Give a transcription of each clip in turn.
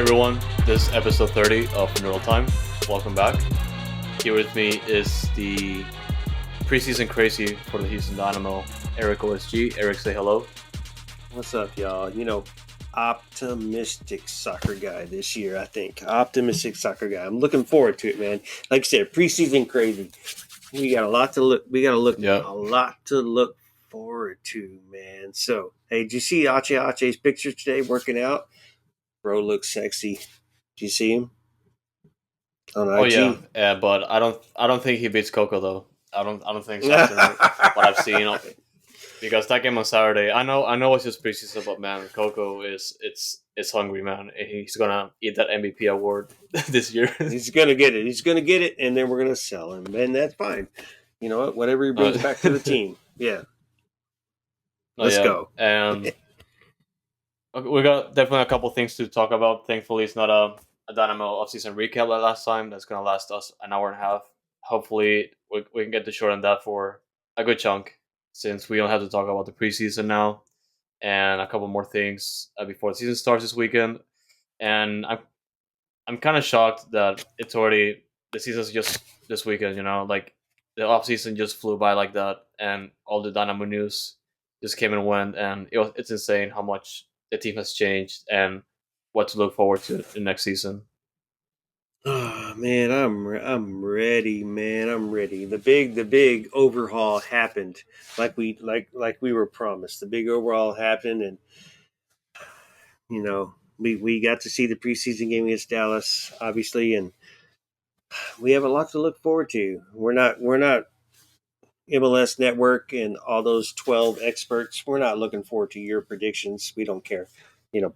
everyone, this is episode 30 of Noodle Time. Welcome back. Here with me is the preseason crazy for the Houston Dynamo, Eric OSG. Eric, say hello. What's up, y'all? Optimistic soccer guy this year, I think. Optimistic soccer guy. I'm looking forward to it, man. Like I said, preseason crazy. We got a lot to look. A lot to look forward to, man. So, hey, did you see Ache's picture today working out? Bro looks sexy. Did you see him on Oh IG? yeah, but I don't think he beats Coco though. I don't think so. After what I've seen, because that game on Saturday, I know it's just preseason, but man, Coco is hungry, man. He's gonna eat that MVP award this year. He's gonna get it. He's gonna get it, and then we're gonna sell him, and that's fine. You know what? Whatever he brings back to the team. Yeah. Let's go. And we got definitely a couple things to talk about. Thankfully, it's not a Dynamo off-season recap like last time. That's going to last us an hour and a half. Hopefully, we can get to shorten that for a good chunk, since we don't have to talk about the preseason now and a couple more things before the season starts this weekend. And I'm kind of shocked that it's already the season's just this weekend. You know, like the off-season just flew by like that, and all the Dynamo news just came and went, and it's insane how much the team has changed and what to look forward to in next season. Oh man, I'm ready, man. I'm ready. The big overhaul happened, like we were promised. The big overhaul happened, and we got to see the preseason game against Dallas, obviously, and we have a lot to look forward to. We're not MLS Network and all those 12 experts. We're not looking forward to your predictions. We don't care. You know,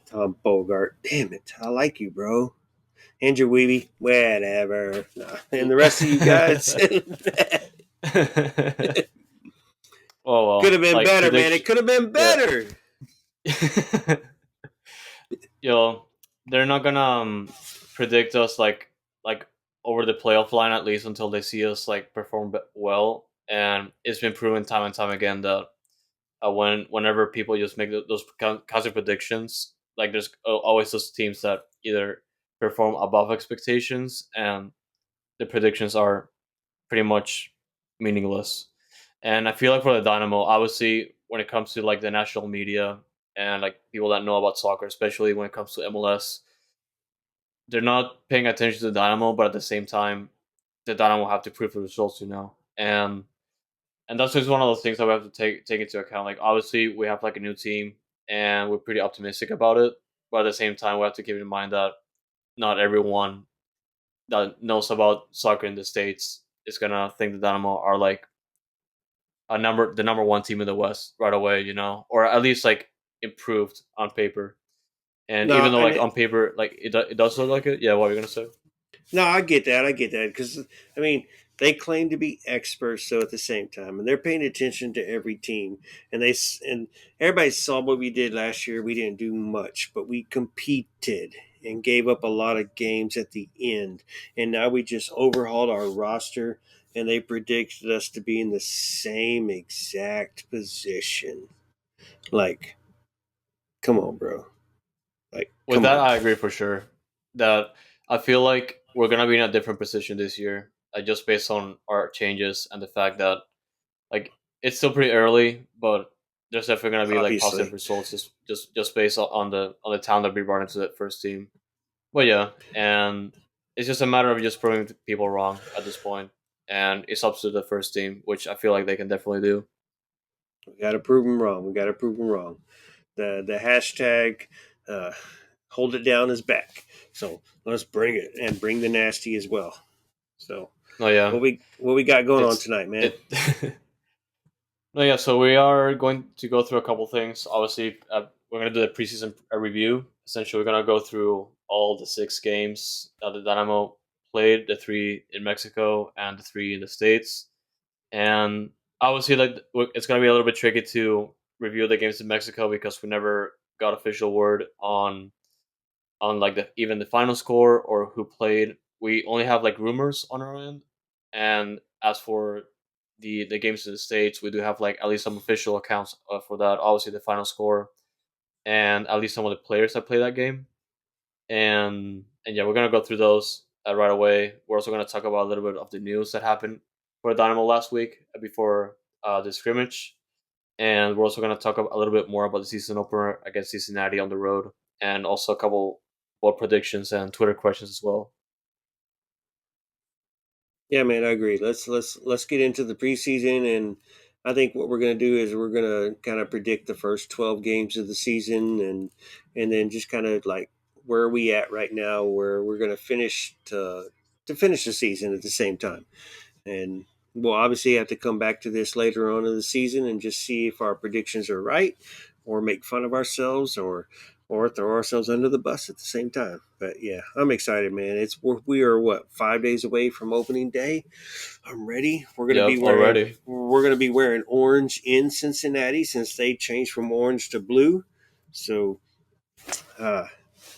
Tom Bogart. Damn it, I like you, bro. Andrew Weeby, whatever. Nah. And the rest of you guys. Oh well, could have been better, man. It could have been better. They're not gonna predict us like over the playoff line, at least until they see us like perform well. And it's been proven time and time again that whenever people just make those kinds of predictions, like there's always those teams that either perform above expectations, and the predictions are pretty much meaningless. And I feel like for the Dynamo, obviously, when it comes to like the national media and like people that know about soccer, especially when it comes to MLS, they're not paying attention to the Dynamo, but at the same time, the Dynamo have to prove the results, and that's just one of those things that we have to take into account. Like obviously, we have like a new team, and we're pretty optimistic about it. But at the same time, we have to keep in mind that not everyone that knows about soccer in the States is gonna think the Dynamo are like the number one team in the West right away, or at least like improved on paper. And No, even though like on paper, like it does look like it. Yeah, what are you gonna say? no, I get that. Because I mean, they claim to be experts, so at the same time, and they're paying attention to every team, and everybody saw what we did last year. We didn't do much, but we competed and gave up a lot of games at the end, and now we just overhauled our roster, and they predicted us to be in the same exact position. Like, come on, bro. Like, With come that, on. I agree for sure. That I feel like we're gonna be in a different position this year, just based on our changes and the fact that like it's still pretty early, but there's definitely gonna be like Obviously. positive results just based on the talent that we brought into that first team. But yeah, and it's just a matter of just proving people wrong at this point, and it's up to the first team, which I feel like they can definitely do. We got to prove them wrong. We got to prove them wrong. The hashtag uh, hold it down is back. So let's bring it and bring the nasty as well. So No, yeah, what we got going on it's tonight, man? it. No, yeah. So we are going to go through a couple things. Obviously, we're going to do the preseason review. Essentially, we're going to go through all the 6 games that the Dynamo played, the 3 in Mexico and the 3 in the States. And obviously, like it's going to be a little bit tricky to review the games in Mexico because we never got official word on like even the final score or who played. We only have like rumors on our end. And as for the games in the States, we do have like at least some official accounts for that. Obviously, the final score and at least some of the players that play that game. And yeah, we're gonna go through those right away. We're also gonna talk about a little bit of the news that happened for Dynamo last week before the scrimmage, and we're also gonna talk a little bit more about the season opener against Cincinnati on the road, and also a couple bold predictions and Twitter questions as well. Yeah, man, I agree. Let's get into the preseason, and I think what we're going to do is we're going to kind of predict the first 12 games of the season, and then just kind of like where are we at right now, where we're going to finish to finish the season at the same time. And we'll obviously have to come back to this later on in the season and just see if our predictions are right, or make fun of ourselves, or throw ourselves under the bus at the same time. But yeah, I'm excited, man. We are what 5 days away from opening day. I'm ready. Yep, already. We're gonna be wearing orange in Cincinnati since they changed from orange to blue. So, uh,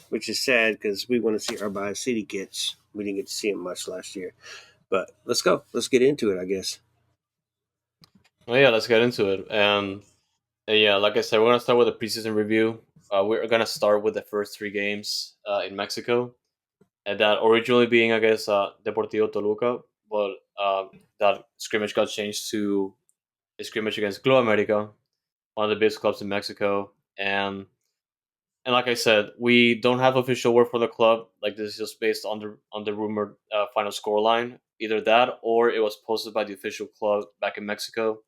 which is sad because we want to see our Bio City kits. We didn't get to see them much last year. But let's go. Let's get into it, I guess. Well, yeah, let's get into it. And yeah, like I said, we're gonna start with a preseason review. We're gonna start with the first three games in Mexico, and that originally being, I guess, Deportivo Toluca, but that scrimmage got changed to a scrimmage against Club America, one of the biggest clubs in Mexico. And like I said, we don't have official word for the club. Like, this is just based on the rumored final score line. Either that, or it was posted by the official club back in Mexico.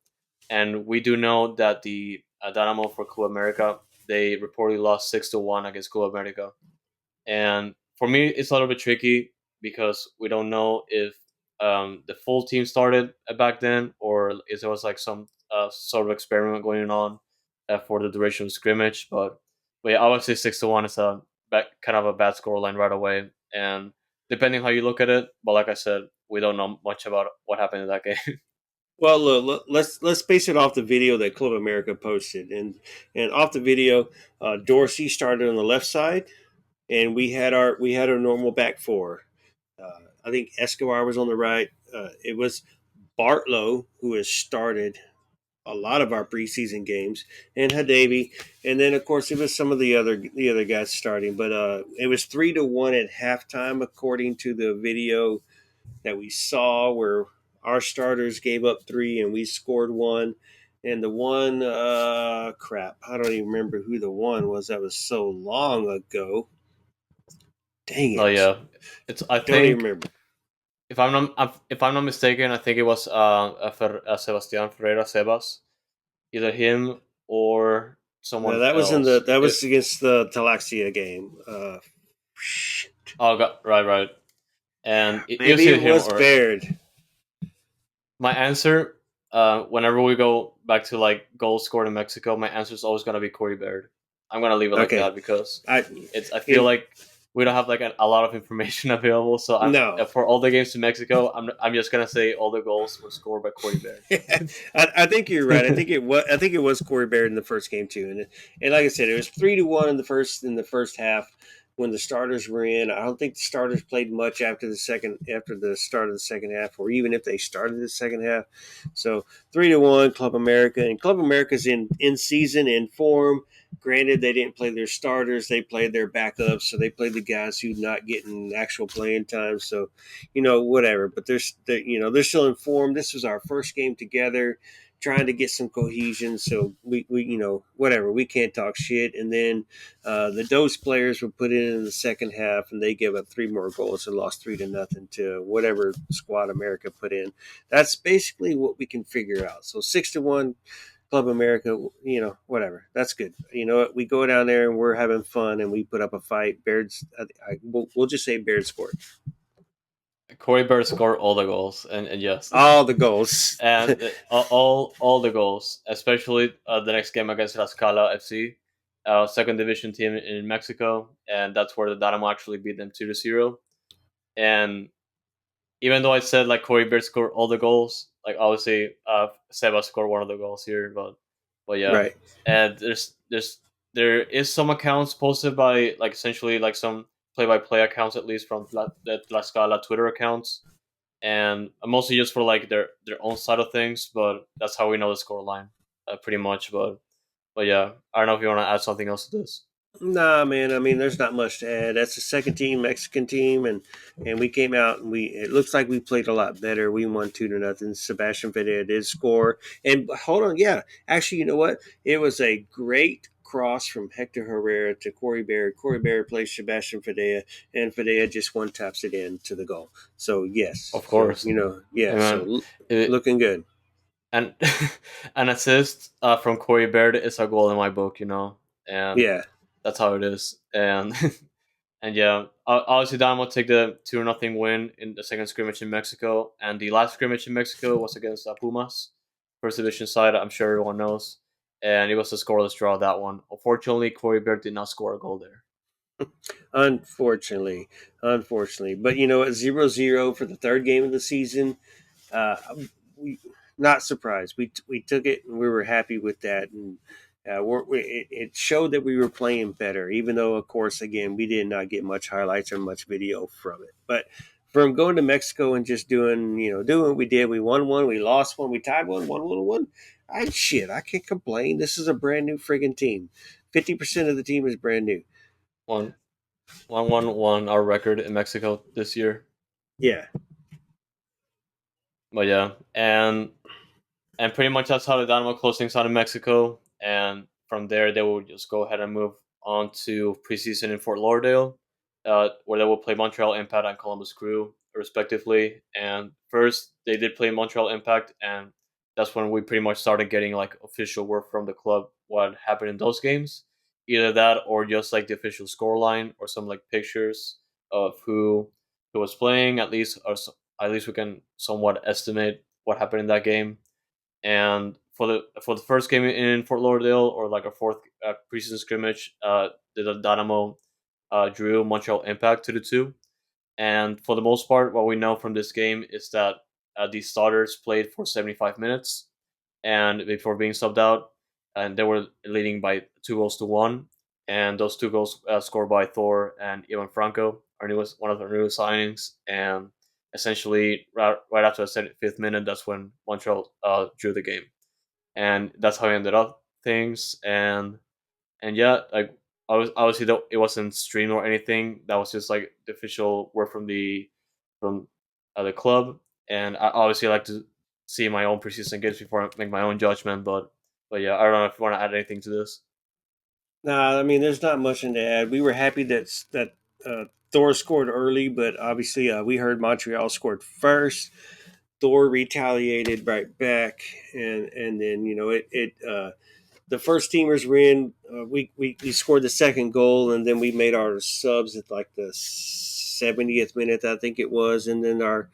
And we do know that the Dynamo for Club America, they reportedly lost 6-1 against Club America. And for me, it's a little bit tricky because we don't know if the full team started back then, or if there was like some sort of experiment going on for the duration of scrimmage. But yeah, obviously 6-1 is kind of a bad scoreline right away, and depending how you look at it. But like I said, we don't know much about what happened in that game. Well, look, let's base it off the video that Club America posted, and off the video, Dorsey started on the left side, and we had our normal back four. I think Escobar was on the right. It was Bartlow who has started a lot of our preseason games, and Hadavi, and then of course it was some of the other guys starting. But it was 3-1 at halftime, according to the video that we saw, where our starters gave up three and we scored one. And the one, crap, I don't even remember who the one was. That was so long ago. Dang Oh it, yeah, it's I don't even think remember. if I'm not mistaken, I think it was Sebastian Ferreira Sebas, either him or No, someone else. that was against the Talaxia game. Shit. Oh, right, right. And it was Maybe either it him was or Baird. my answer. Whenever we go back to like goals scored in Mexico, my answer is always gonna be Corey Baird. I'm gonna leave it like Okay, that because I I feel it like we don't have like a lot of information available. So I'm no. for all the games to Mexico, I'm just gonna say all the goals were scored by Corey Baird. I think you're right. I think it was Corey Baird in the first game too, and like I said, it was 3-1 in the first half when the starters were in. I don't think the starters played much after the start of the second half, or even if they started the second half. So 3-1, Club America, and Club America's in season, in form. Granted, they didn't play their starters; they played their backups, so they played the guys who not getting actual playing time. So whatever. But they're still informed. This was our first game together, trying to get some cohesion. So we whatever. We can't talk shit. And then the Dose players were put in the second half, and they gave up three more goals and lost 3-0 to whatever squad America put in. That's basically what we can figure out. So 6-1. Club America, whatever. That's good. You know what? We go down there and we're having fun and we put up a fight. Baird's, we'll just say Baird scored Corey Baird scored all the goals, and yes, all the goals. and all the goals, especially the next game against Tlaxcala FC, second division team in Mexico, and that's where the Dynamo actually beat them 2-0. And even though I said like Corey Baird scored all the goals, like obviously Seba scored one of the goals here, but yeah, Right. and there is some accounts posted by like essentially like some play-by-play accounts, at least from the Tlaxcala Twitter accounts, and mostly just for like their own side of things. But that's how we know the score line, pretty much. But yeah, I don't know if you want to add something else to this. Nah, man. I mean, there's not much to add. That's the second team, Mexican team, and we came out and we. It looks like we played a lot better. We won 2-0. Sebastian Vedea did score. And hold on, yeah, actually, you know what? It was a great cross from Hector Herrera to Corey Baird. Corey Baird plays Sebastian Vedea, and Vedea just one taps it in to the goal. So yes, Of so course, yeah, and then it looking good. and an assist from Corey Baird is a goal in my book, and Yeah, that's how it is. And and yeah, obviously Dynamo take the 2-0 win in the second scrimmage in Mexico, and the last scrimmage in Mexico was against Pumas, first division side. I'm sure everyone knows, and it was a scoreless draw that one. Unfortunately, Corey Baird did not score a goal there. unfortunately, unfortunately, but you know what? 0-0 for the third game of the season. uh, we not surprised. We took it and we were happy with that, and it showed that we were playing better. Even though, of course, again, we did not get much highlights or much video from it. But from going to Mexico and just doing what we did, we won one, we lost one, we tied one, won. I can't complain. This is a brand new friggin' team. 50% of the team is brand new. One, one, our record in Mexico this year. Yeah, But yeah, and pretty much that's how the Dynamo close things out in Mexico. And from there, they will just go ahead and move on to preseason in Fort Lauderdale, where they will play Montreal Impact and Columbus Crew, respectively. And first, they did play Montreal Impact, and that's when we pretty much started getting like official word from the club what happened in those games. Either that, or just like the official scoreline, or some like pictures of who was playing. At least we can somewhat estimate what happened in that game. And for the first game in Fort Lauderdale, or like a fourth preseason scrimmage, the Dynamo drew Montreal Impact 2-2. And for the most part, what we know from this game is that the starters played for 75 minutes, and before being subbed out, and they were leading by 2 goals to one. And those two goals scored by Thor and Ivan Franco, one of our newest signings. And essentially, right after the 75th minute, that's when Montreal drew the game, and that's how we ended up things. And yeah, like obviously though it wasn't streamed or anything. That was just like the official word from the club. And I obviously like to see my own preseason games before I make my own judgment. But yeah, I don't know if you want to add anything to this. nah, I mean, there's not much in to add. We were happy that Thor scored early, but obviously we heard Montreal scored first. Thor retaliated right back, and then the first teamers were in. We scored the second goal, and then we made our subs at like the 70th minute, I think it was, and then our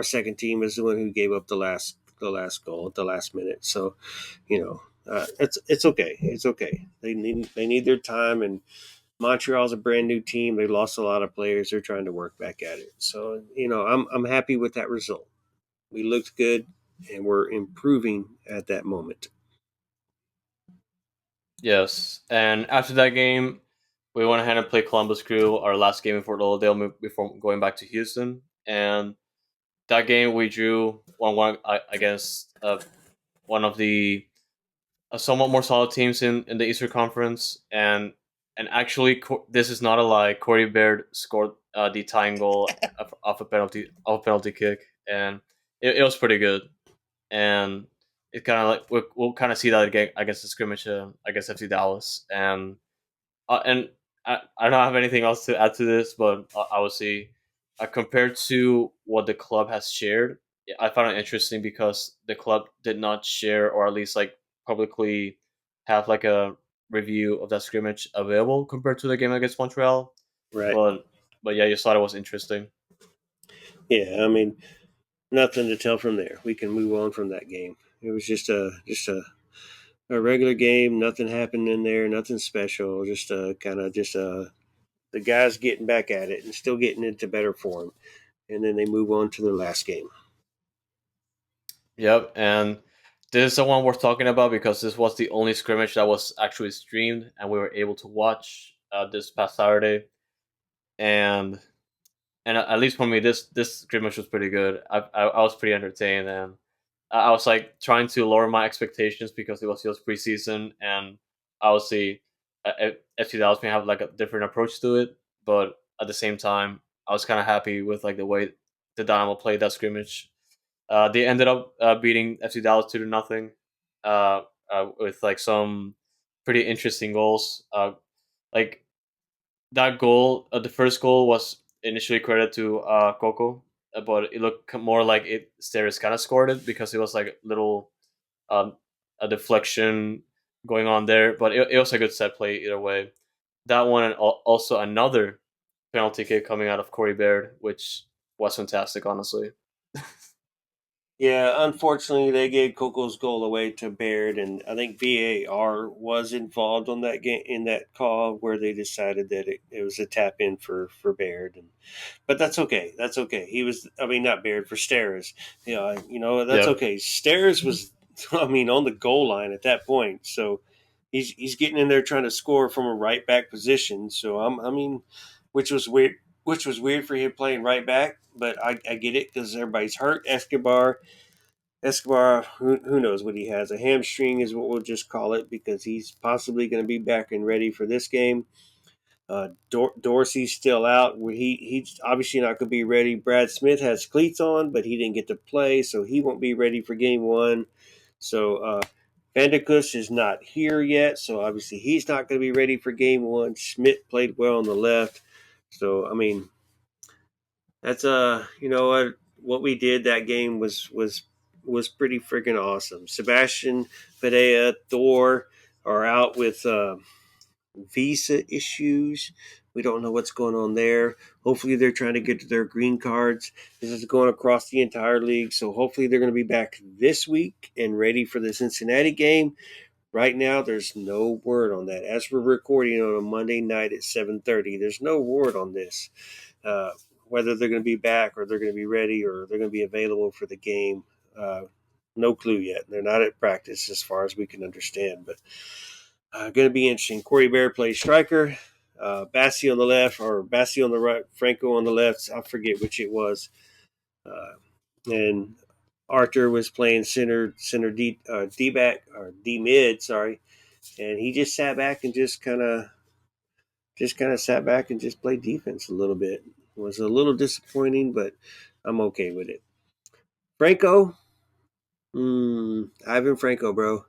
second team is the one who gave up the last goal at the last minute. So, it's okay. It's okay. They need their time, and Montreal's a brand new team. They lost a lot of players. They're trying to work back at it. So, I'm happy with that result. We looked good, and we're improving at that moment. Yes, and after that game, we went ahead and played Columbus Crew, our last game in Fort Lauderdale before going back to Houston. And that game we drew 1-1 against one of the somewhat more solid teams in the Eastern Conference. And actually, this is not a lie. Corey Baird scored the tying goal off a penalty kick, and it was pretty good. And it kind of like we'll kind of see that again against the scrimmage against FC Dallas. And I don't have anything else to add to this, but obviously, compared to what the club has shared, I found it interesting because the club did not share, or at least like publicly have like a review of that scrimmage available compared to the game against Montreal. Right. But yeah, you thought it was interesting. Yeah. I mean, nothing to tell from there. We can move on from that game. It was just a regular game. Nothing happened in there. Nothing special. Just kind of just the guys getting back at it and still getting into better form. And then they move on to their last game. Yep, and this is the one worth talking about because this was the only scrimmage that was actually streamed and we were able to watch this past Saturday. And at least for me, this scrimmage was pretty good. I was pretty entertained, and I was like trying to lower my expectations because it was just preseason, and obviously FC Dallas may have like a different approach to it, but at the same time, I was kind of happy with like the way the Dynamo played that scrimmage. They ended up beating FC Dallas 2-0, with like some pretty interesting goals. Like that goal, the first goal was initially credited to Coco, but it looked more like it Steris kind of scored it because it was like little um, a deflection going on there. But it was a good set play either way. That one and also another penalty kick coming out of Corey Baird, which was fantastic, honestly. Yeah, unfortunately, they gave Coco's goal away to Baird, and I think VAR was involved on that game in that call where they decided that it was a tap in for Baird, but that's okay. That's okay. He was, I mean, not Baird for Steres. Yeah, that's Yep. okay. Steres was, I mean, on the goal line at that point, so he's getting in there trying to score from a right back position. So I mean, which was weird. Which was weird for him playing right back, but I get it because everybody's hurt. Escobar, who knows what he has? A hamstring is what we'll just call it because he's possibly going to be back and ready for this game. Dorsey's still out. He's obviously not going to be ready. Brad Smith has cleats on, but he didn't get to play, so he won't be ready for game one. So Vandekus is not here yet, so obviously he's not going to be ready for game one. Schmidt played well on the left, so I mean that's what we did that game was pretty freaking awesome. Sebastian Padilla, Thor are out with visa issues. We don't know what's going on there. Hopefully, they're trying to get to their green cards. This is going across the entire league, so hopefully, they're going to be back this week and ready for the Cincinnati game. Right now, there's no word on that. As we're recording on a Monday night at 7:30, there's no word on this. Uh, Whether they're going to be back or they're going to be ready or they're going to be available for the game, no clue yet. They're not at practice as far as we can understand, but going to be interesting. Corey Bear plays striker. Bassi on the left, or Bassi on the right, Franco on the left. I forget which it was. Uh, and Arthur was playing center D back or D mid, sorry, and he just sat back and just kind of sat back and just played defense a little bit. It was a little disappointing, but I'm okay with it. Franco, Ivan Franco, bro,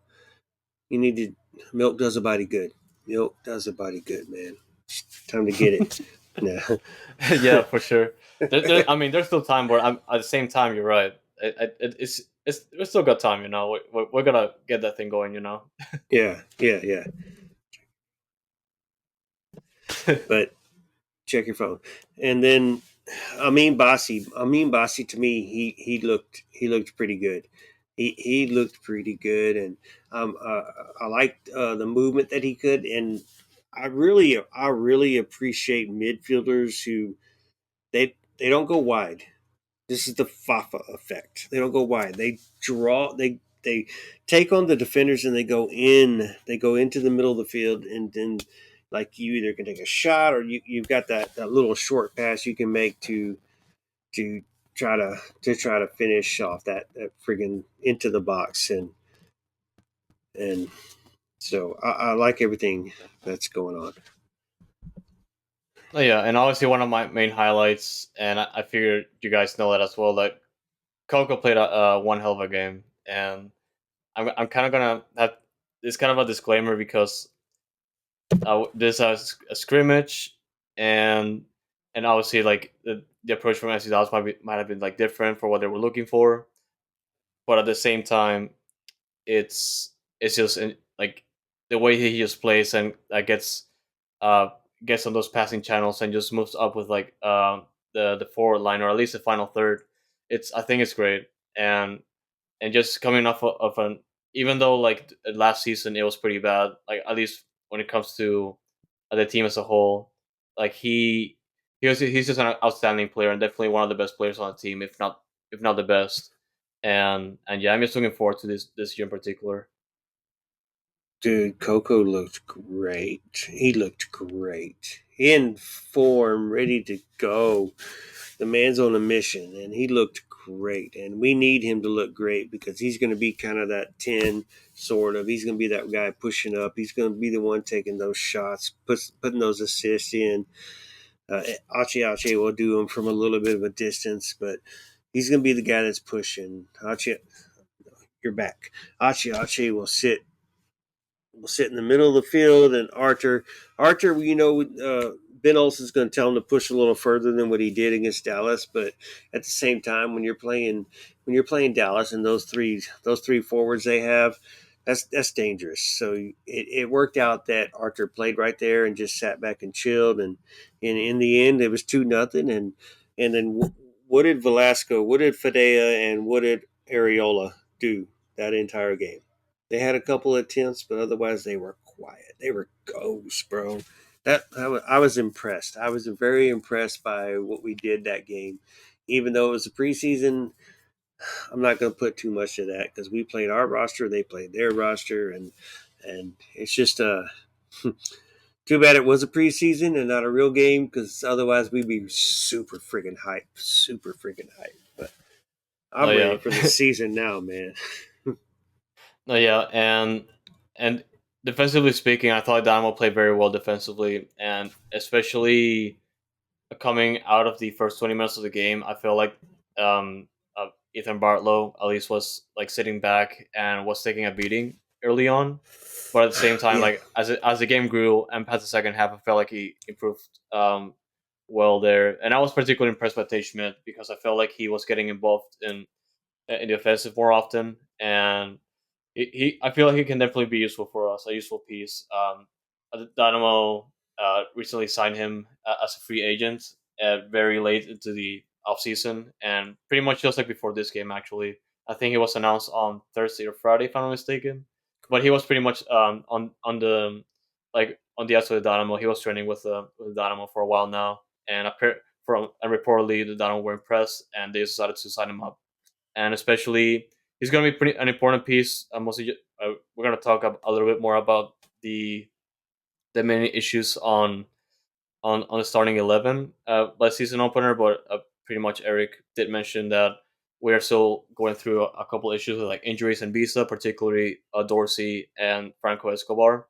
you need to. Milk does a body good. Milk does a body good, man. Time to get it. No. Yeah, for sure. I mean, there's still time, but at the same time, you're right. It's we still got time, you know. We're gonna get that thing going, you know. Yeah, yeah, yeah. But check your phone, and then Bassi to me, he looked pretty good. He looked pretty good, and I liked the movement that he could, and I really appreciate midfielders who they don't go wide. This is the Fafa effect. They don't go wide. They draw. They take on the defenders and they go in. They go into the middle of the field, and then like you either can take a shot or you've got that little short pass you can make to try to finish off that friggin' into the box and so I like everything that's going on. Oh, yeah, and obviously one of my main highlights, and I figured you guys know that as well. That Coco played a one hell of a game, and I'm kind of gonna have this kind of a disclaimer because there's a scrimmage, and obviously like the approach from FC Dallas might have been like different for what they were looking for, but at the same time, it's just like the way he just plays and uh gets on those passing channels and just moves up with like the forward line or at least the final third. I think it's great, and just coming off of an, even though like last season it was pretty bad, like at least when it comes to the team as a whole, like he's just an outstanding player and definitely one of the best players on the team, if not the best. And yeah, I'm just looking forward to this year in particular. Dude, Coco looked great. He looked great. In form, ready to go. The man's on a mission, and he looked great, and we need him to look great because he's going to be kind of that 10 sort of. He's going to be that guy pushing up. He's going to be the one taking those shots, putting those assists in. Achi will do them from a little bit of a distance, but he's going to be the guy that's pushing. Achi, you're back. Achi will sit in the middle of the field, and Archer, Ben Olsen's going to tell him to push a little further than what he did against Dallas. But at the same time, when you're playing Dallas and those three forwards they have, that's dangerous. So it worked out that Archer played right there and just sat back and chilled, and in the end, it was 2-0. And then what did Velasco, what did Fadea, and what did Areola do that entire game? They had a couple of attempts, but otherwise they were quiet. They were ghosts, bro. I was impressed. I was very impressed by what we did that game. Even though it was a preseason, I'm not going to put too much of that because we played our roster, they played their roster, and it's just too bad it was a preseason and not a real game because otherwise we'd be super freaking hype. But No, I'm ready yeah. for the season now, man. No, yeah, and defensively speaking, I thought Dynamo played very well defensively, and especially coming out of the first 20 minutes of the game, I feel like Ethan Bartlow at least was like sitting back and was taking a beating early on, but at the same time, Yeah. like as the game grew and past the second half, I felt like he improved well there, and I was particularly impressed by Tate Schmidt because I felt like he was getting involved in the offensive more often, and I feel like he can definitely be useful for us, a useful piece. Dynamo recently signed him as a free agent very late into the offseason, and pretty much just like before this game, actually. I think he was announced on Thursday or Friday, if I'm not mistaken. But he was pretty much on the outside of the Dynamo. He was training with the Dynamo for a while now, and reportedly the Dynamo were impressed, and they decided to sign him up. And especially he's going to be pretty an important piece. Mostly, we're going to talk a little bit more about the many issues on the starting 11 by season opener. But pretty much Eric did mention that we are still going through a couple issues with like injuries and visa, particularly Dorsey and Franco Escobar.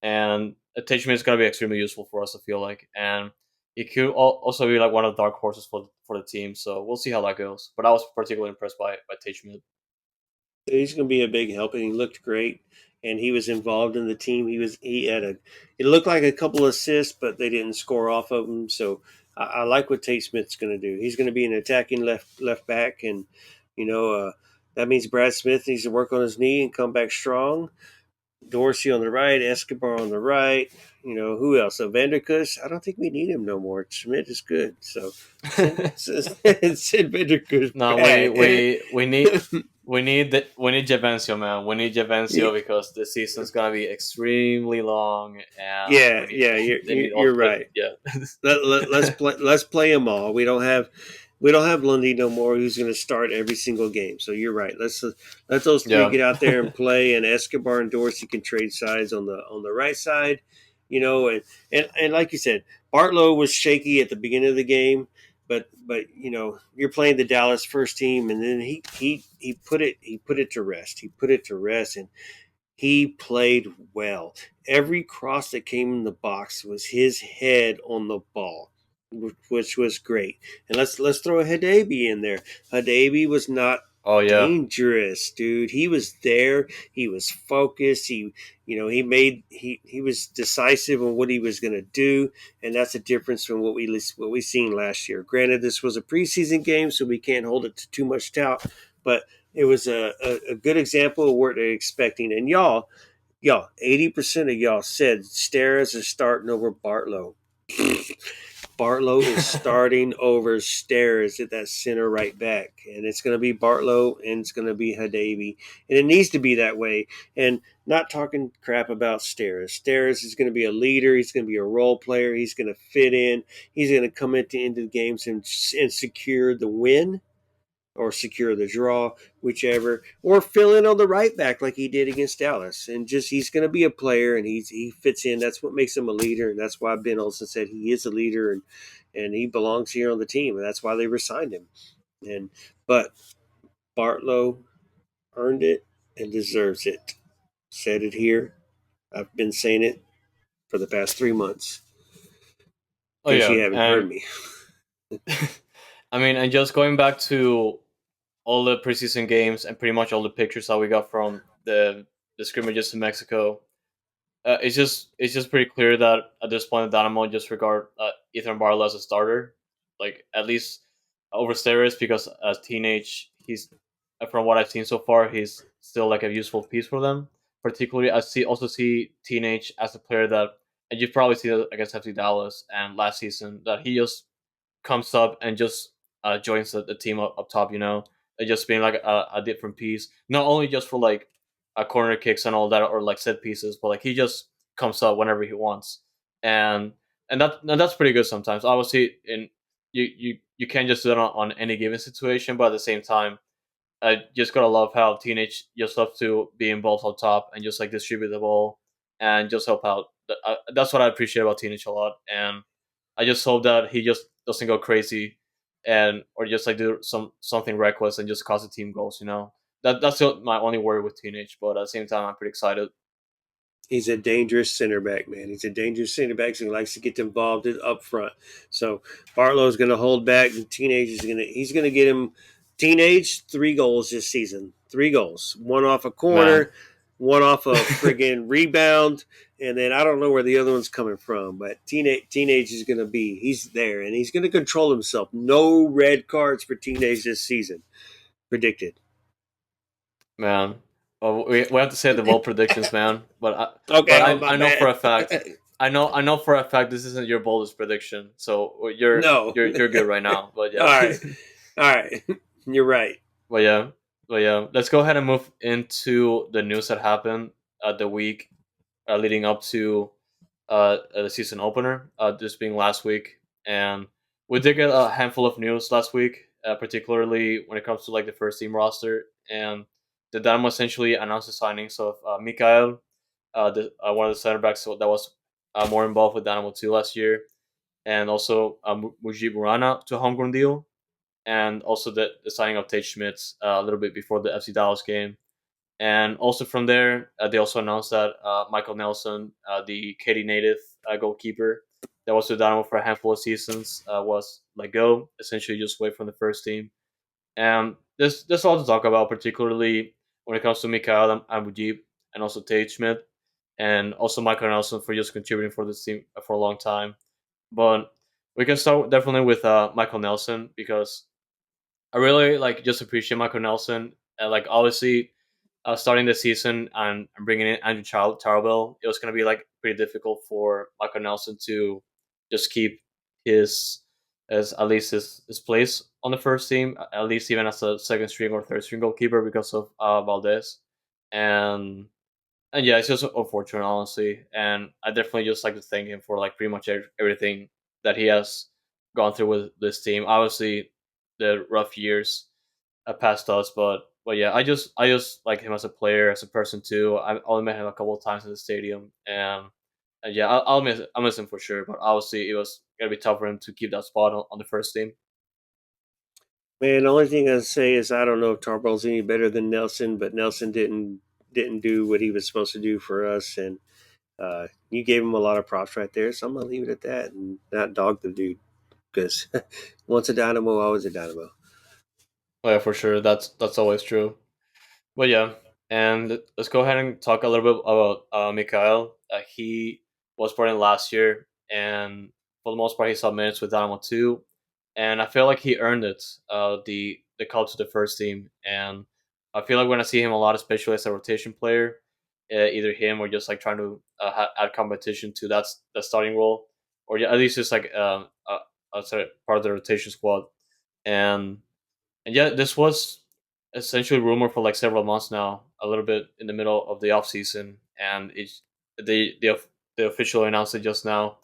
And Teichman is going to be extremely useful for us. I feel like, and he could also be like one of the dark horses for the team. So we'll see how that goes. But I was particularly impressed by Teichman. He's going to be a big help, and he looked great. And he was involved in the team. He had a. It looked like a couple assists, but they didn't score off of him. So I like what Tate Smith's going to do. He's going to be an attacking left back, and you know that means Brad Smith needs to work on his knee and come back strong. Dorsey on the right, Escobar on the right. Who else? So Vanderkush, I don't think we need him no more. Schmidt is good. So send Vanderkush No, back. we need Javencio, man. We need Yeah, Javencio because the season's gonna be extremely long, and yeah, yeah. they need all. You're right. Yeah, Let's play them all. We don't have Lundy no more. Who's going to start every single game? So you're right. Let those three yeah. get out there and play. And Escobar and Dorsey can trade sides on the right side. And like you said, Bartlow was shaky at the beginning of the game, but you're playing the Dallas first team, and then he put it to rest. He put it to rest, and he played well. Every cross that came in the box was his head on the ball, which was great. And let's throw Hadabi in there. Hadabi was not Oh yeah. dangerous, dude. He was there. He was focused. He was decisive on what he was going to do, and that's a difference from what we seen last year. Granted, this was a preseason game, so we can't hold it to too much tout, but it was a good example of what they're expecting. And y'all, 80% of y'all said Steres is starting over Bartlow. Bartlow is starting over Steres at that center right back. And it's going to be Bartlow and it's going to be Hadabi. And it needs to be that way. And not talking crap about Steres. Steres is going to be a leader. He's going to be a role player. He's going to fit in. He's going to come at the end of the games and secure the win or secure the draw, whichever, or fill in on the right back like he did against Dallas. And just he's going to be a player, and he fits in. That's what makes him a leader, and that's why Ben Olsen said he is a leader, and he belongs here on the team, and that's why they resigned him. And but Bartlow earned it and deserves it. Said it here. I've been saying it for the past 3 months. Oh Guess you yeah, haven't heard and me. I mean, and just going back to all the preseason games and pretty much all the pictures that we got from the scrimmages in Mexico, it's just pretty clear that at this point, Dynamo just regard Ethan Barlow as a starter, like at least over steroids, because as teenage, he's from what I've seen so far, he's still like a useful piece for them. Particularly, also see teenage as a player that, and you've probably seen it against FC Dallas and last season, that he just comes up and just joins the team up top. And just being like a different piece, not only just for like corner kicks and all that, or like set pieces, but like he just comes up whenever he wants, and that's pretty good sometimes. Obviously, in you can't just do it on any given situation, but at the same time, I just gotta love how teenage just love to be involved on top and just like distribute the ball and just help out. That's what I appreciate about teenage a lot, and I just hope that he just doesn't go crazy and or just like do something reckless and just cause the team goals. That's my only worry with teenage. But at the same time, I'm pretty excited. He's a dangerous center back, man. He's a dangerous center back, so he likes to get involved up front. So Barlow's going to hold back, and Teenage is going to he's going to get him. Teenage 3 goals this season, 3 goals, one off a Man, corner, one off a friggin' rebound, and then I don't know where the other one's coming from, but teenage is going to be he's there, and he's going to control himself. No red cards for Teenage this season predicted. man. Well, we have to say the bold predictions, man. Okay, But oh I my I know for bad. a fact. I know for a fact this isn't your boldest prediction. So you're No. you're you're good right now. But All yeah. right. All right. You're right. But yeah, let's go ahead and move into the news that happened the week leading up to the season opener, this being last week. And we did get a handful of news last week, particularly when it comes to like the first team roster. And the Dynamo essentially announced the signings of Mikael, one of the center backs that was more involved with Dynamo 2 last year, and also Mujib Rana to a homegrown deal, and also the signing of Tate Schmitz a little bit before the FC Dallas game. And also from there, they also announced that Michael Nelson, the Katy native goalkeeper that was with Dynamo for a handful of seasons, was let go, essentially just away from the first team. And there's a lot to talk about, particularly when it comes to Mikael and Mujib, and also Tate Schmidt, and also Michael Nelson for just contributing for this team for a long time. But we can start definitely with Michael Nelson, because I really like just appreciate Michael Nelson. Like obviously, starting the season and bringing in Andrew Tarbell, it was going to be like pretty difficult for Michael Nelson to just keep his as at least his place on the first team, at least even as a second string or third string goalkeeper because of Valdez, and and yeah, it's just unfortunate, honestly. And I definitely just like to thank him for like pretty much everything that he has gone through with this team. Obviously, the rough years past us, but yeah, I just like him as a player, as a person too. I only met him a couple of times in the stadium, and yeah, I'll miss him for sure. But obviously, it was gonna be tough for him to keep that spot on the first team. Man, the only thing I say is I don't know if Tarbell's any better than Nelson, but Nelson didn't do what he was supposed to do for us, and you gave him a lot of props right there. So I'm gonna leave it at that and not dog the dude because once a Dynamo, always a Dynamo. Oh, yeah, for sure. That's always true. But yeah, and let's go ahead and talk a little bit about Mikael. He was brought in last year, and for the most part, he saw minutes with Dynamo 2, and I feel like he earned it. The call to the first team, and I feel like when I see him a lot, especially as a rotation player, either him or just like trying to add competition to that starting role, or yeah, at least just like sorry, part of the rotation squad, and yeah, this was essentially rumored for like several months now, a little bit in the middle of the off season, and they officially announced it just now.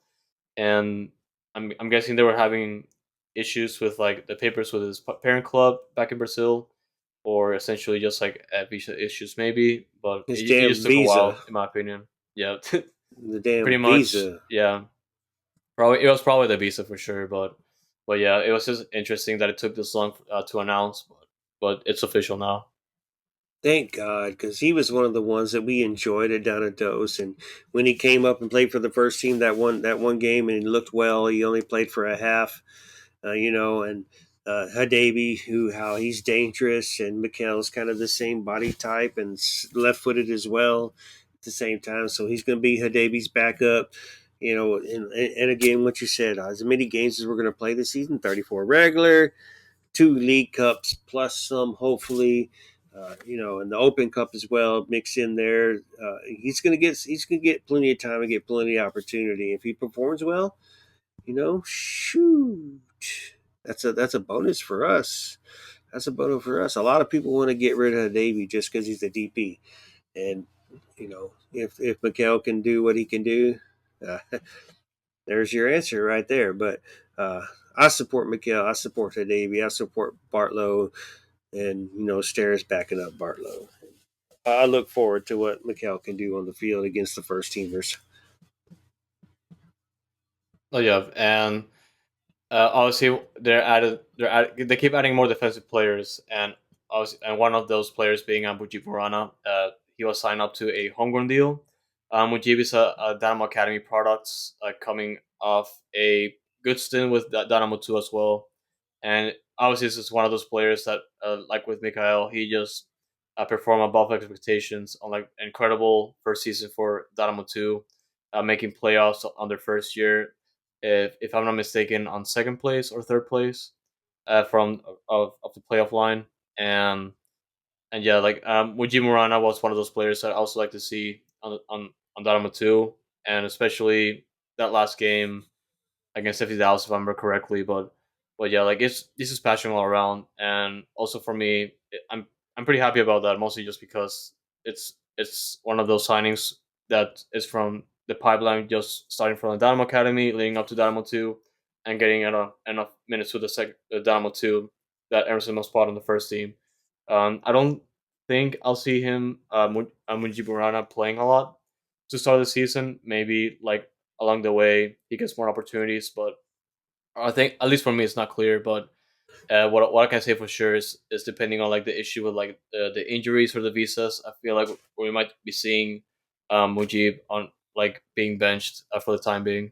And I'm guessing they were having issues with like the papers with his parent club back in Brazil, or essentially just like visa issues maybe. But His it damn just took a visa, while, in my opinion. Yeah, the damn pretty much. visa. Yeah, probably it was probably the visa for sure, But yeah, it was just interesting that it took this long to announce, but it's official now. Thank God, because he was one of the ones that we enjoyed at down at Dose, and when he came up and played for the first team that one game, and he looked well. He only played for a half, and Hadabi, who how he's dangerous, and Mikel's kind of the same body type and left-footed as well at the same time. So he's going to be Hadabi's backup. And again, what you said, as many games as we're going to play this season, 34 regular, two League Cups plus some, hopefully. And the Open Cup as well, mix in there. He's gonna get plenty of time and get plenty of opportunity. If he performs well, shoot, that's a bonus for us. That's a bonus for us. A lot of people want to get rid of Davey just because he's a DP, and if Mikel can do what he can do, uh, there's your answer right there. But I support Mikel. I support Davey. I support Bartlow, and Stairs backing up Bartlow. I look forward to what Mikel can do on the field against the first teamers. Oh yeah, and obviously they keep adding more defensive players, and one of those players being Mujib Burana. He was signed up to a homegrown deal. Mujib is a Dynamo Academy product, coming off a good stint with Dynamo 2 as well. And obviously, this is one of those players that, like with Mikhail, he just performed above expectations on like incredible first season for Dynamo 2, making playoffs on their first year, if I'm not mistaken, on second place or third place from of the playoff line. And yeah, like Muji Murana was one of those players that I also like to see on Dynamo 2, and especially that last game against FC Dallas, if I remember correctly. But yeah, like this is passion all around, and also for me, I'm pretty happy about that. Mostly just because it's one of those signings that is from the pipeline, just starting from the Dynamo Academy, leading up to Dynamo 2, and getting enough minutes with the Dynamo 2 that Emerson must spot on the first team. I don't think I'll see him, Munji Burana, playing a lot to start the season. Maybe like along the way he gets more opportunities, but I think at least for me it's not clear. But what I can say for sure is depending on like the issue with like the injuries or the visas, I feel like we might be seeing Mujib on like being benched for the time being.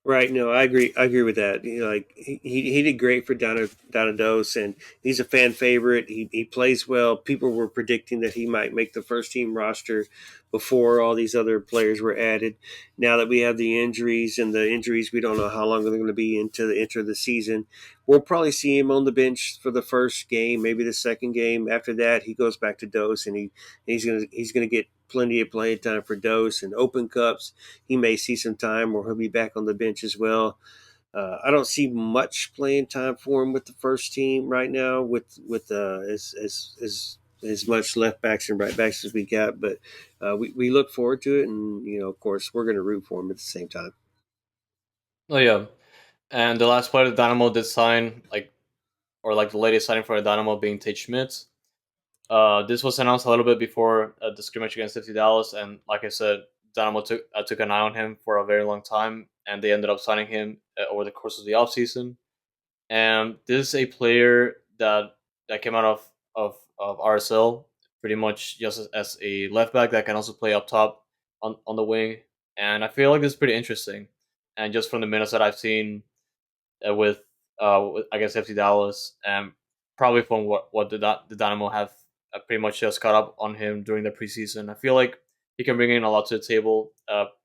Right. No, I agree. I agree with that. Like he did great for Donados, and he's a fan favorite. He plays well. People were predicting that he might make the first team roster before all these other players were added. Now that we have the injuries, and the injuries, we don't know how long they're going to be into the enter the season. We'll probably see him on the bench for the first game, maybe the second game. After that, he goes back to Dose, and he's gonna get plenty of playing time for Dose and Open Cups. He may see some time, or he'll be back on the bench as well. I don't see much playing time for him with the first team right now, with as much left backs and right backs as we got. But we look forward to it, and of course, we're going to root for him at the same time. Oh yeah, and the last player the Dynamo did sign, like the latest signing for the Dynamo being Tate Schmidt. This was announced a little bit before the scrimmage against FC Dallas, and like I said, Dynamo took an eye on him for a very long time, and they ended up signing him over the course of the offseason. And this is a player that came out of RSL, pretty much just as a left back that can also play up top on the wing, and I feel like it's pretty interesting. And just from the minutes that I've seen with I guess FC Dallas, and probably from what the Dynamo have pretty much just caught up on him during the preseason. I feel like he can bring in a lot to the table,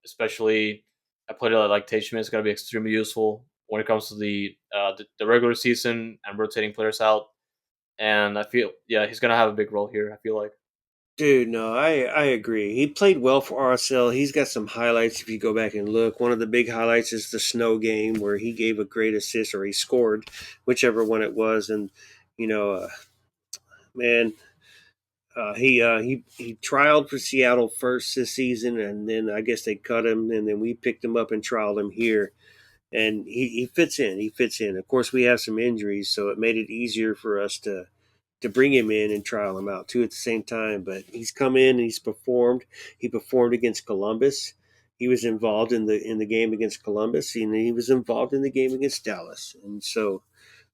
especially a player like Tate Schmidt is going to be extremely useful when it comes to the regular season and rotating players out. And I feel, yeah, he's going to have a big role here. I feel like. Dude, no, I agree. He played well for RSL. He's got some highlights if you go back and look. One of the big highlights is the snow game where he gave a great assist, or he scored, whichever one it was. And you know, uh, man, he trialed for Seattle first this season, and then I guess they cut him, and then we picked him up and trialed him here, and he fits in. He fits in. Of course, we have some injuries, so it made it easier for us to bring him in and trial him out too at the same time. But he's come in and he's performed. He performed against Columbus. he was involved in the game against Columbus, and he was involved in the game against Dallas. And so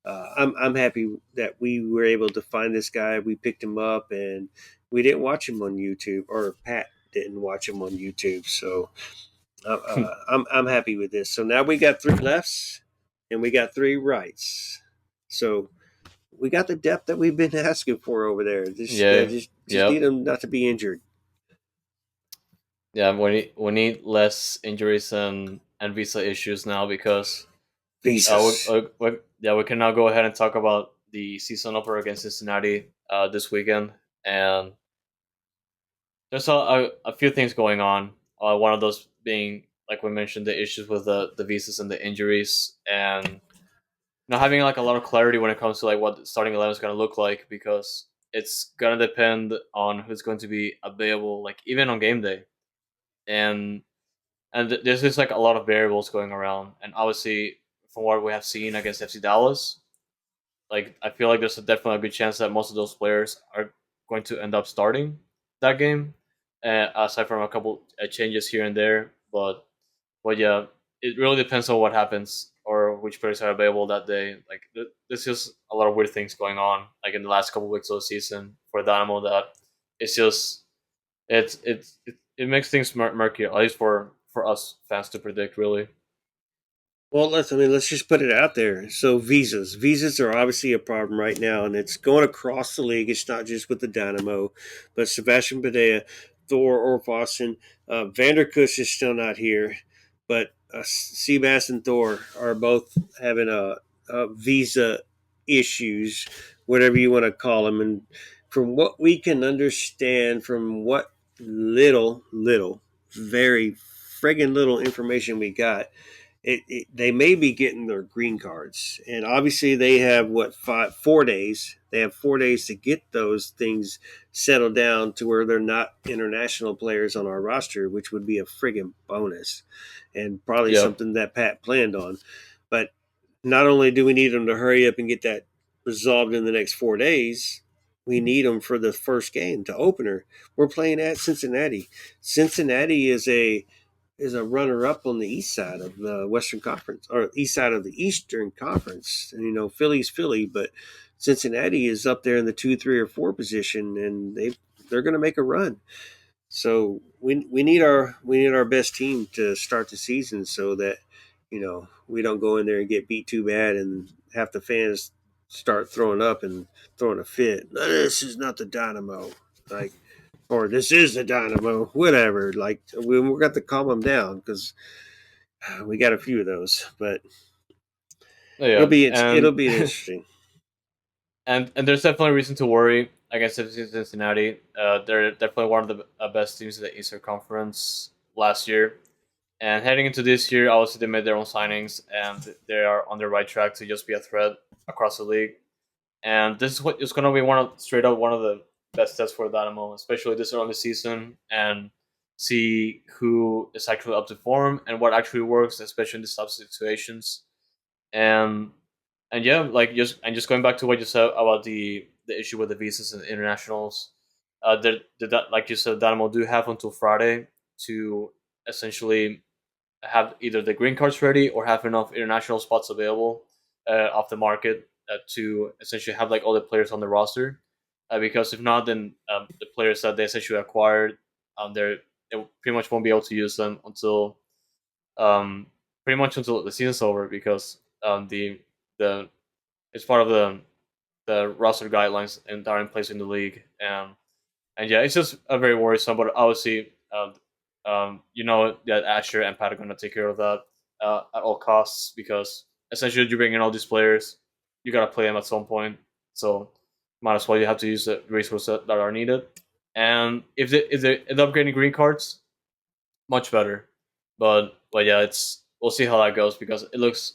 I'm happy that we were able to find this guy. We picked him up, and we didn't watch him on YouTube, or Pat didn't watch him on YouTube. So I'm happy with this. So now we got three lefts, and we got three rights. So we got the depth that we've been asking for over there. Yeah. Just need Yep. them not to be injured. Yeah. We need less injuries and visa issues now because Visas. yeah, we can now go ahead and talk about the season opener against Cincinnati this weekend, and there's a few things going on. One of those being, like we mentioned, the issues with the visas and the injuries, and not having like a lot of clarity when it comes to like what the starting 11 is going to look like, because it's going to depend on who's going to be available, like even on game day, and there's just like a lot of variables going around, and obviously from what we have seen against FC Dallas, like I feel like there's definitely a good chance that most of those players are going to end up starting that game, aside from a couple changes here and there. But yeah, it really depends on what happens or which players are available that day. Like there's just a lot of weird things going on, like in the last couple weeks of the season for Dynamo, that it's just it makes things murky, at least for us fans to predict. Really, Well, let's just put it out there. So visas are obviously a problem right now, and it's going across the league. It's not just with the Dynamo, but Sebastian Padilla, Thor Orfasen, Vanderkus is still not here, but Seabass and Thor are both having a visa issues, whatever you want to call them. And from what we can understand, from what very friggin' little information we got, they may be getting their green cards, and obviously they have 4 days. They have 4 days to get those things settled down to where they're not international players on our roster, which would be a friggin' bonus, and probably yep, something that Pat planned on. But not only do we need them to hurry up and get that resolved in the next 4 days, we need them for the first game, the opener. We're playing at Cincinnati. Cincinnati is a runner up on the east side of the Western Conference, or east side of the Eastern Conference. And, Philly's Philly, but Cincinnati is up there in the 2, 3, or 4 position, and they're going to make a run. So we need our best team to start the season, so that we don't go in there and get beat too bad, and half the fans start throwing up and throwing a fit. This is not the Dynamo, like, or this is the Dynamo, whatever. Like, we got to calm them down, because we got a few of those, but yeah, it'll be interesting. and there's definitely reason to worry against FC Cincinnati. They're definitely one of the best teams in the Eastern Conference last year. And heading into this year, obviously they made their own signings, and they are on the right track to just be a threat across the league. And this is what is going to be straight up one of the best tests for Dynamo, especially this early season, and see who is actually up to form and what actually works, especially in these tough situations. And yeah, like just going back to what you said about the issue with the visas and internationals, like you said, Dynamo do have until Friday to essentially have either the green cards ready or have enough international spots available off the market to essentially have like all the players on the roster. Because if not, then the players that they essentially acquired, they pretty much won't be able to use them until um, pretty much until the season's over, because the it's part of the roster guidelines and that are in place in the league. And yeah, it's just a very worrisome. But obviously, that Asher and Pat are going to take care of that at all costs, because essentially you bring in all these players, you got to play them at some point. So might as well you have to use the resources that are needed. And if they end up getting green cards, much better. But yeah, it's we'll see how that goes, because it looks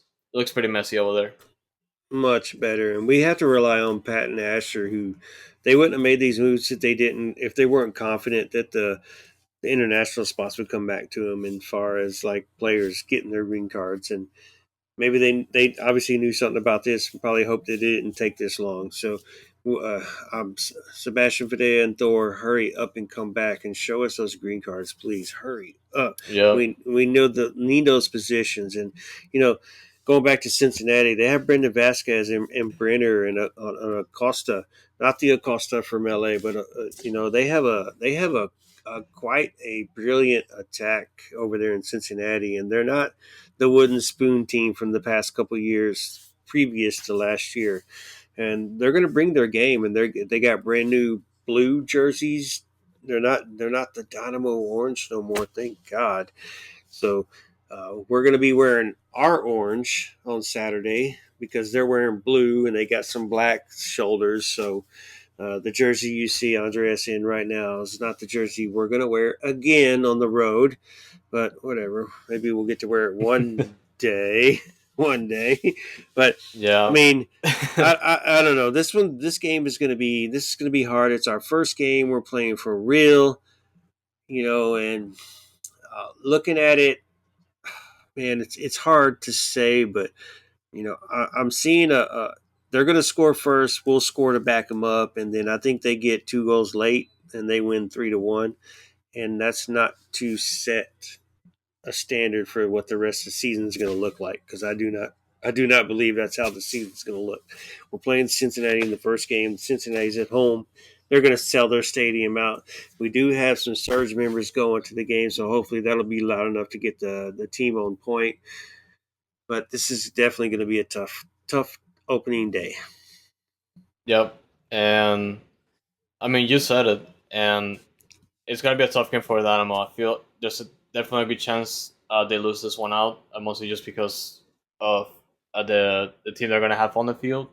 pretty messy over there. Much better, and we have to rely on Pat and Asher, who they wouldn't have made these moves if they weren't confident that the international spots would come back to them, as far as like players getting their green cards. And maybe they obviously knew something about this and probably hoped that it didn't take this long. So uh, Sebastian Fidea and Thor, hurry up and come back and show us those green cards, please. Hurry up. Yep. We need those positions, and you know, going back to Cincinnati, they have Brendan Vasquez and Brenner and Acosta, not the Acosta from LA, but they have a quite a brilliant attack over there in Cincinnati, and they're not the wooden spoon team from the past couple years previous to last year, and they're going to bring their game, and they got brand new blue jerseys. They're not the Dynamo orange no more, thank God. So we're going to be wearing our orange on Saturday because they're wearing blue and they got some black shoulders. So the jersey you see Andreas in right now is not the jersey we're going to wear again on the road, but whatever. Maybe we'll get to wear it one day, one day. But I Yeah. mean, I don't know. This game is going to be hard. It's our first game. We're playing for real, and looking at it, man, it's hard to say, but I'm seeing they're going to score first. We'll score to back them up, and then I think they get 2 goals late and they win 3-1, and that's not to set a standard for what the rest of the season is going to look like, because I do not believe that's how the season's going to look. We're playing Cincinnati in the first game. Cincinnati's at home. They're going to sell their stadium out. We do have some surge members going to the game, so hopefully that'll be loud enough to get the team on point. But this is definitely going to be a tough opening day. Yep. And I mean, you said it, and it's gonna be a tough game for Dynamo. I feel there's definitely a good chance they lose this one out, mostly just because of the team they're gonna have on the field.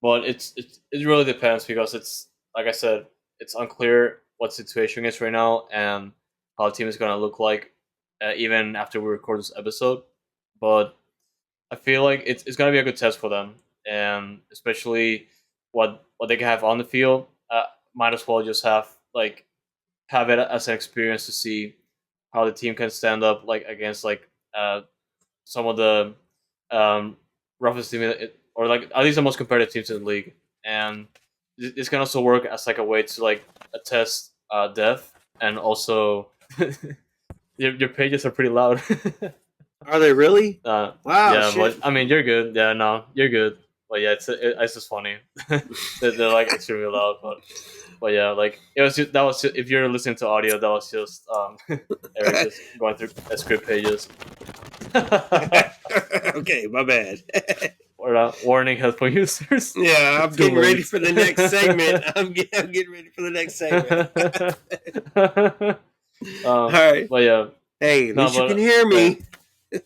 But it really depends because it's like I said, it's unclear what situation is right now and how the team is gonna look like even after we record this episode. But I feel like it's gonna be a good test for them, and especially what they can have on the field. Might as well just have it as an experience to see how the team can stand up like against some of the um, roughest team or like at least the most competitive teams in the league, and this can also work as like a way to like test depth and also your pages are pretty loud. Are they really? Wow, Yeah, shit. but I mean, you're good. Yeah, no, you're good. But yeah, it's just funny. They're like extremely loud, but yeah, like that was if you're listening to audio, that was just Eric just going through script pages. Okay, my bad. Or warning headphone users. Yeah, I'm It's too getting ready late. for the next segment. I'm getting ready for the next segment. All right. But yeah, Hey, at no, least you can but hear yeah, me.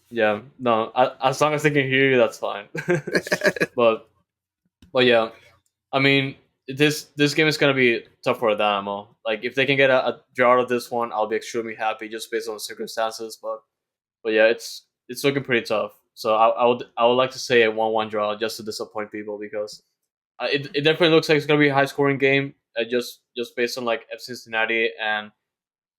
yeah, no. As long as they can hear you, that's fine. but but yeah, I mean, this game is gonna be tough for Dynamo. Like if they can get a draw out of this one, I'll be extremely happy just based on the circumstances. But yeah, it's looking pretty tough. So I would like to say a 1-1 draw just to disappoint people because it definitely looks like it's gonna be a high scoring game. Just based on like FC Cincinnati and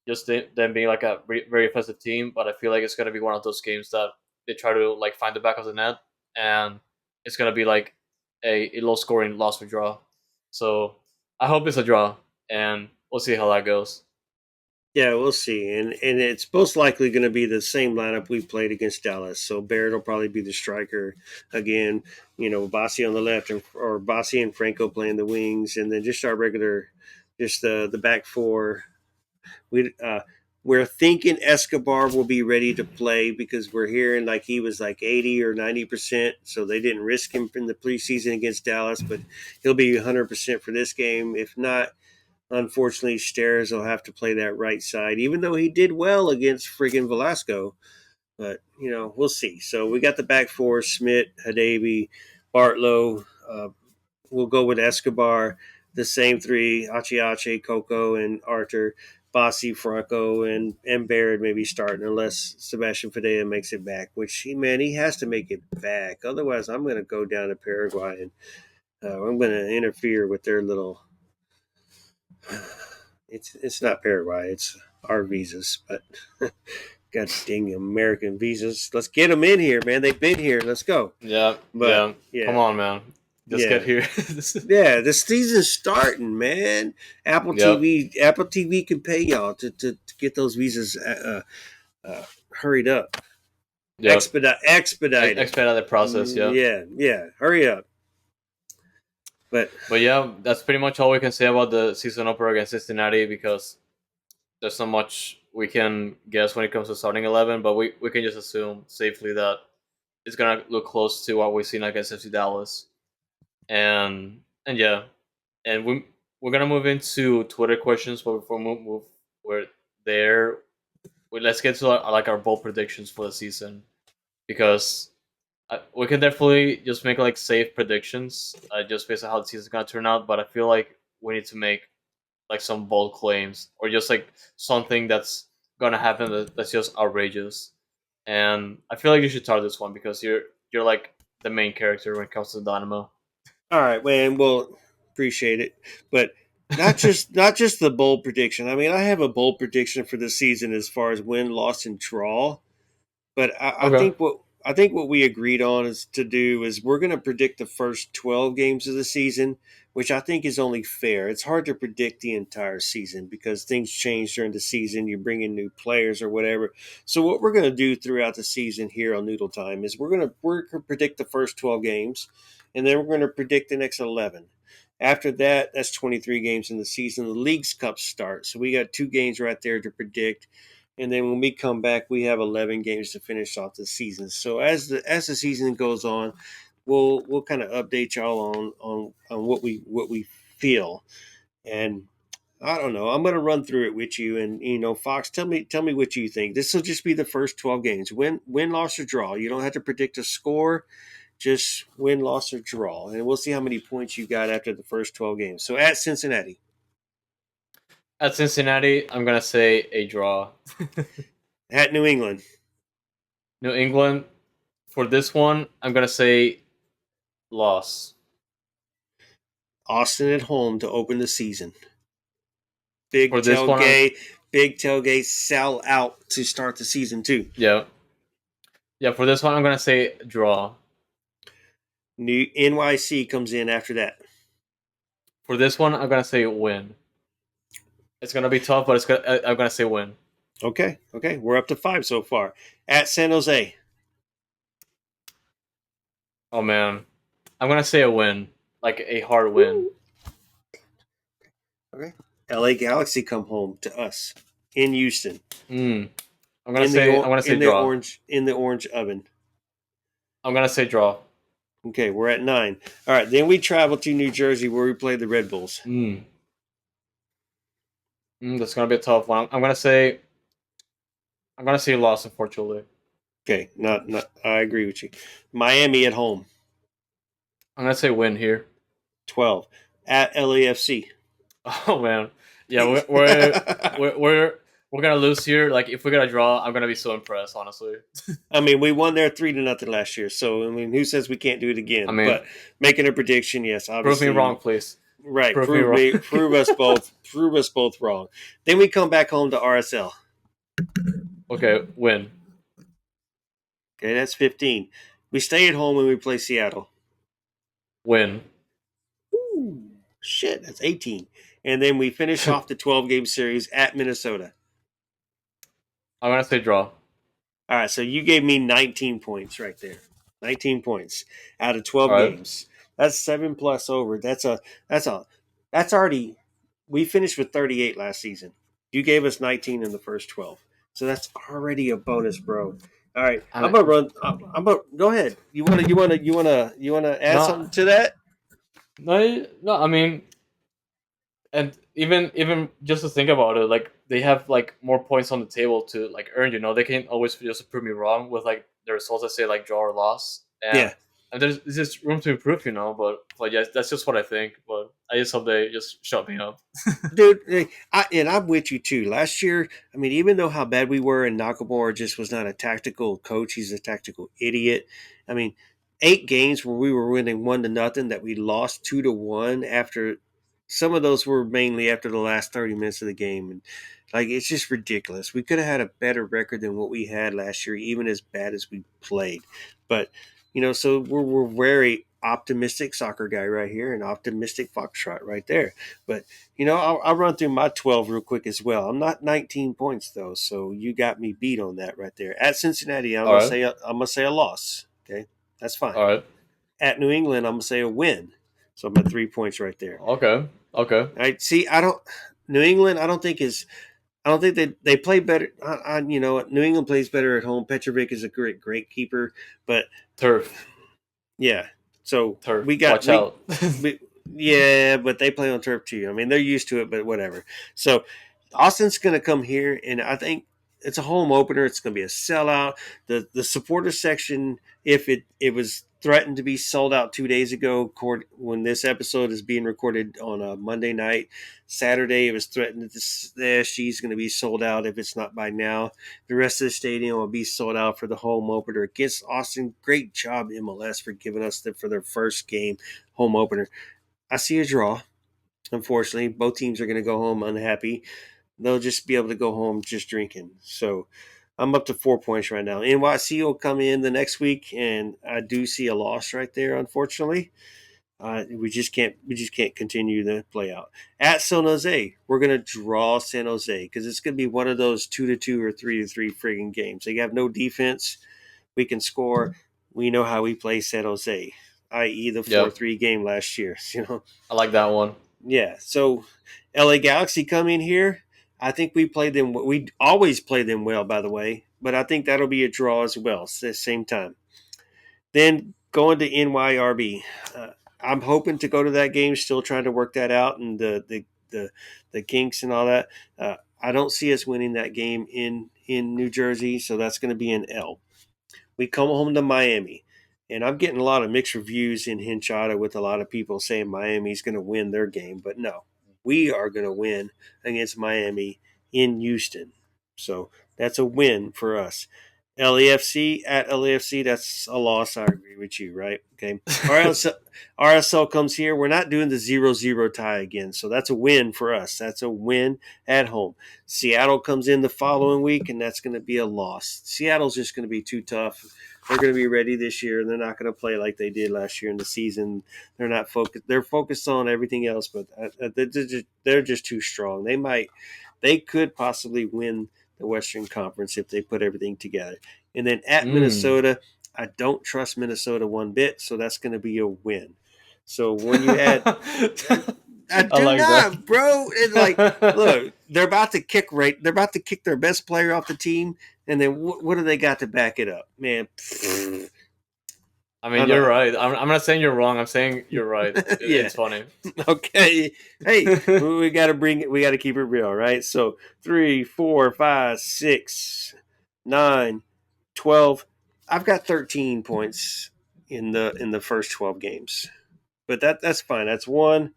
just them being like a very offensive team. But I feel like it's gonna be one of those games that they try to like find the back of the net, and it's gonna be like a low scoring loss or draw. So I hope it's a draw, and we'll see how that goes. Yeah, we'll see, and it's most likely going to be the same lineup we played against Dallas. So Barrett will probably be the striker again. Bassi on the left, or Bassi and Franco playing the wings, and then just our regular, just the back four. We're thinking Escobar will be ready to play because we're hearing like he was like 80 or 90%. So they didn't risk him in the preseason against Dallas, but he'll be 100% for this game. If not, unfortunately, Steres will have to play that right side, even though he did well against friggin' Velasco. But, we'll see. So we got the back four: Smith, Hadabi, Bartlow. We'll go with Escobar. The same three: Achiache, Coco, and Arthur. Bassi, Franco, and Baird maybe starting unless Sebastian Fidea makes it back, which he has to make it back. Otherwise, I'm going to go down to Paraguay and I'm going to interfere with their little it's not Paraguay. It's our visas, but God dang American visas. Let's get them in here, man. They've been here. Let's go. Yeah, But yeah. Come yeah, on, man. just get Yeah. here. Yeah, the season's starting, man. Apple Yep. TV, Apple TV can pay y'all to get those visas uh, hurried up, Yep. expedited. Expedite the process. Yep. Yeah, hurry up. But But yeah, that's pretty much all we can say about the season opener against Cincinnati because there's not much we can guess when it comes to starting 11. But we can just assume safely that it's gonna look close to what we've seen against FC Dallas. And yeah, and we're gonna move into Twitter questions, but before we move we're there. Let's get to like our bold predictions for the season because we can definitely just make like safe predictions just based on how the season's gonna turn out. But I feel like we need to make like some bold claims or just like something that's gonna happen that's just outrageous. And I feel like you should start this one because you're like the main character when it comes to Dynamo. all right, man. Well, appreciate it, but not just the bold prediction. I mean, I have a bold prediction for the season as far as win, loss, and draw. But I Okay. think what we agreed on is to do is we're going to predict the first 12 games of the season, which I think is only fair. It's hard to predict the entire season because things change during the season. You bring in new players or whatever. So what we're going to do throughout the season here on Noodle Time is we're going to predict the first 12 games, and then we're going to predict the next 11. After that, that's 23 games in the season. The League's Cup starts. So we got two games right there to predict, and then when we come back, we have 11 games to finish off the season. So as the season goes on, we'll kind of update y'all on what we feel. And I don't know. I'm going to run through it with you. And Fox, tell me what you think. This will just be the first 12 games. Win, loss, or draw. You don't have to predict a score. Just win, loss, or draw, and we'll see how many points you got after the first 12 games. So at Cincinnati, At Cincinnati, I'm gonna say a draw. at New England, New England, for this one, I'm gonna say loss. Austin at home to open the season. Big For this one, tailgate, big tailgate, sell out to start the season too. yeah, yeah. For this one, I'm gonna say draw. New NYC comes in after that. For this one, I'm gonna say win. It's gonna be tough, but I'm gonna say win. Okay, we're up to 5 so far. At San Jose, Oh man, I'm gonna say a win, like a hard win. okay. LA Galaxy come home to us in Houston Mm. I'm gonna say in the draw. orange oven. I'm gonna say draw. Okay, we're at 9. All right, then we travel to New Jersey where we play the Red Bulls. Mm. That's gonna be a tough one. I'm gonna say loss, unfortunately. Okay, not I agree with you. Miami at home, I'm gonna say win here. 12. At LAFC. Oh man, yeah, we're gonna lose here. Like if we're gonna draw, I'm gonna be so impressed. Honestly, I mean, we won there 3-0 last year. So I mean, who says we can't do it I again? mean, But making a prediction, yes, prove me wrong, obviously, please. right. Prove me wrong. Prove us both wrong. Then we come back home to RSL. Okay, win. Okay, that's 15. We stay at home when we play Seattle. Win. Ooh, shit, that's 18. And then we finish I'm off the 12-game series at Minnesota. gonna say draw. All right, so you gave me 19 points right there. 19 points out of All 12 right. games. That's 7 plus over. That's already we finished with 38 last season. You gave us 19 in the first 12. So that's already a bonus, bro. All right, I I'm mean, gonna run. I'm gonna go ahead. You wanna add no, something to that? no. I mean, and even just to think about it, like they have like more points on the table to like earn. They can always just prove me wrong with like the results that say like draw or loss, Yeah, and there's just room to improve. But yeah, that's just what I think. But I just hope they just shut me up. dude. I'm with you too. Last year, I mean, even though how bad we were, and Nakamura just was not a tactical coach, he's a tactical idiot. I mean, 8 games where we were winning 1-0 that we lost 2-1 after. Some of those were mainly after the last 30 minutes of the game, and like it's just ridiculous. We could have had a better record than what we had last year, even as bad as we played. But so we're wary. optimistic soccer guy right here and optimistic Foxtrot right there. But I'll run through my 12 real quick as well. I'm not 19 points though, so you got me beat on that right there. At Cincinnati, I'm All gonna right. say a loss. Okay, that's fine. All right. At New England, I'm gonna say a win. So I'm at 3 points right there. Okay. Okay. I see. I don't. New England, I don't think is. I don't think they play better. New England plays better at home. Petrovic is a great keeper, but Turf. yeah. So Turf. we got Watch out. we yeah, but they play on turf too. I mean, they're used to it, but whatever. So Austin's going to come here, and I think it's a home opener. It's going to be a sellout. The supporter section, if it was threatened to be sold out 2 days ago, when this episode is being recorded on a Monday night, Saturday it was threatened that the SG is going to be sold out if it's not by now. The rest of the stadium will be sold out for the home opener against Austin. Great job MLS for giving us for their first game home opener. I see a draw. Unfortunately, both teams are going to go home unhappy. They'll just be able to go home just drinking. So I'm up to 4 points right now. NYC will come in the next week, and I do see a loss right there. Unfortunately, we just can't continue the play out. At San Jose, we're going to draw San Jose because it's going to be one of those 2-2 or 3-3 friggin' games. They have no defense. We can score. We know how we play San Jose, i.e. the Yep. 4-3 game last year. I like that one. Yeah. So LA Galaxy come in here. I think we played them. We always play them well, by the way. But I think that'll be a draw as well. It's the same time. Then going to NYRB. I'm hoping to go to that game. Still trying to work that out and the kinks and all that. I don't see us winning that game in New Jersey, so that's going to be an L. We come home to Miami. And I'm getting a lot of mixed reviews in Hinchada with a lot of people saying Miami's going to win their game. But no, we are going to win against Miami in Houston. So that's a win for us. LAFC at LAFC, that's a loss. I agree with you, right? Okay. RSL comes here. We're not doing the 0-0 tie again. So that's a win for us. That's a win at home. Seattle comes in the following week, and that's going to be a loss. Seattle's just going to be too tough. They're going to be ready this year, and they're not going to play like they did last year in the season. They're not focused. They're focused on everything else, but they're just too strong. They could possibly win the Western Conference if they put everything together. And then at Minnesota, I don't trust Minnesota one bit, so that's going to be a win. So when you add, I do like not, that. bro. It's like, look, they're about to kick They're about to kick their best player off the team, and then what do they got to back it up, man? I mean, you're right. I'm not saying you're wrong. I'm saying you're right. Yeah. It's funny. Okay. Hey, we got to keep it real, right? So 3, 4, 5, 6, 9, 12. I've got 13 points in the first 12 games, but that's fine. That's 1,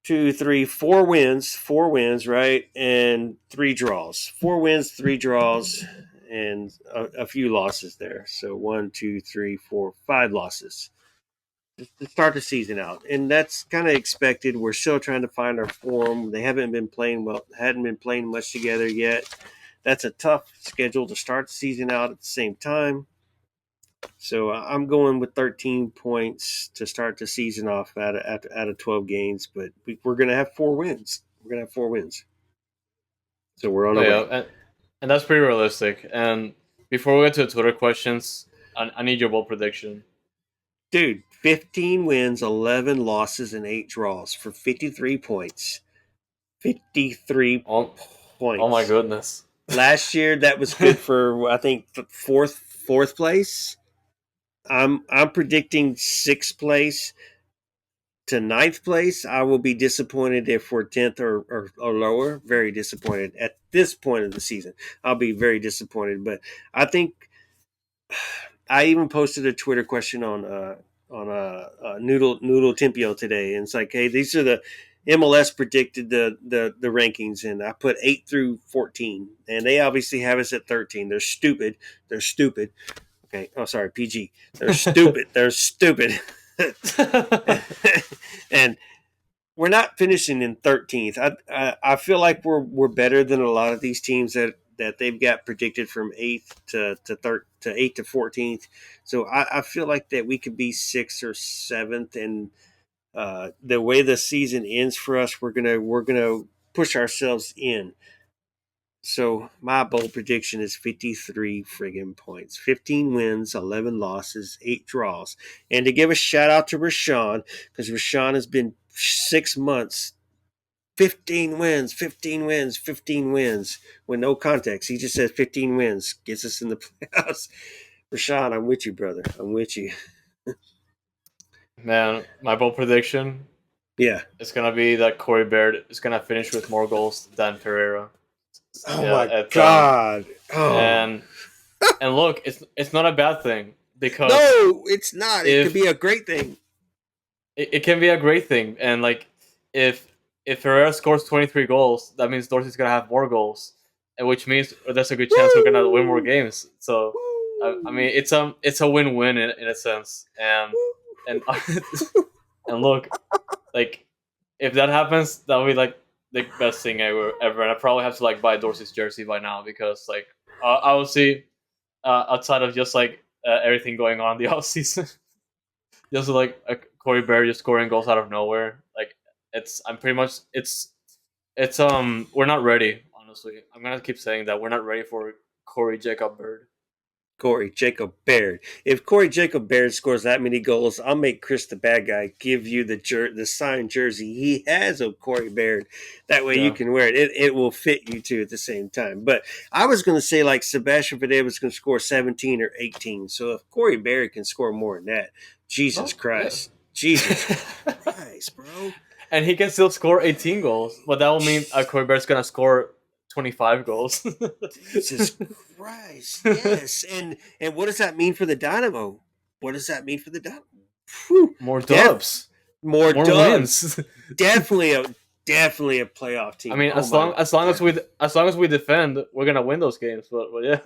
2, 3, 4 wins, right, and 3 draws. 4 wins, 3 draws, and a few losses there. So 1, 2, 3, 4, 5 losses to start the season out, and that's kind of expected. We're still trying to find our form. They haven't been playing well, hadn't been playing much together yet. That's a tough schedule to start the season out at the same time. So I'm going with 13 points to start the season off out of 12 games, but we're going to have 4 wins. We're going to have 4 wins. So we're on Oh, our yeah, way. and that's pretty realistic. And before we get to the Twitter questions, I need your bold prediction. Dude, 15 wins, 11 losses, and 8 draws for 53 points. 53 Oh, oh my points. goodness. Last year, that was good for I think fourth place. I'm predicting 6th place to 9th place. I will be disappointed if we're 10th or lower. Very disappointed at this point of the season. I'll be very disappointed. But I think I even posted a Twitter question on Noodle Tempio today, and it's like, hey, these are the MLS predicted the rankings, and I put 8 through 14, and they obviously have us at 13. They're stupid. They're stupid. Okay. Oh, sorry, PG. They're stupid. They're stupid. And we're not finishing in 13th. I feel like we're better than a lot of these teams that that they've got predicted from 8th to 8th to 14th. So I feel like that we could be 6th or 7th, and the way the season ends for us, we're gonna push ourselves in. So my bold prediction is 53 friggin' points. 15 wins, 11 losses, 8 draws. And to give a shout out to Rashawn, because Rashawn has been 6 months, 15 wins, 15 wins, 15 wins with no context. He just said 15 wins, gets us in the playoffs. Rashawn, I'm with you, brother. I'm with you. Man, my bold prediction Yeah. is gonna be that Corey Baird is gonna finish with more goals than Pereira. Oh Yeah, my it's God. Oh. and look, it's not a bad thing because No, it's not. It could if be a great thing. it can be a great thing, and like if Pereira scores 23 goals, that means Dorsey's gonna have more goals, and which means there's a good chance we're gonna win more Woo! games. So I mean, Woo! it's a win-win in a sense, and and look, like if that happens, that'll be like the best thing ever, and I probably have to like buy Dorsey's jersey by now because like I will see outside of just like everything going on in the off season, just like Corey Berry just scoring goals out of nowhere. Like I'm pretty much it's we're not ready. Honestly, I'm gonna keep saying that we're not ready for Corey Jacob Bird. Corey Jacob Baird. If Corey Jacob Baird scores that many goals, I'll make Chris the bad guy give you the signed jersey he has of Corey Baird. That way you Yeah. can wear it. It will fit you too at the same time. But I was going to say like Sebastian Vidal was going to score 17 or 18. So if Corey Baird can score more than that, Jesus Oh yeah. Christ. Jesus Christ, bro. And he can still score 18 goals, but that will mean Corey Baird's gonna score 25 goals. Jesus Christ. Yes. And what does that mean for the Dynamo? What does that mean for the Dynamo? Whew. More dubs, More more dubs. wins. Definitely a playoff I team. mean, Oh my as long as we defend, we're gonna win those games. But yeah,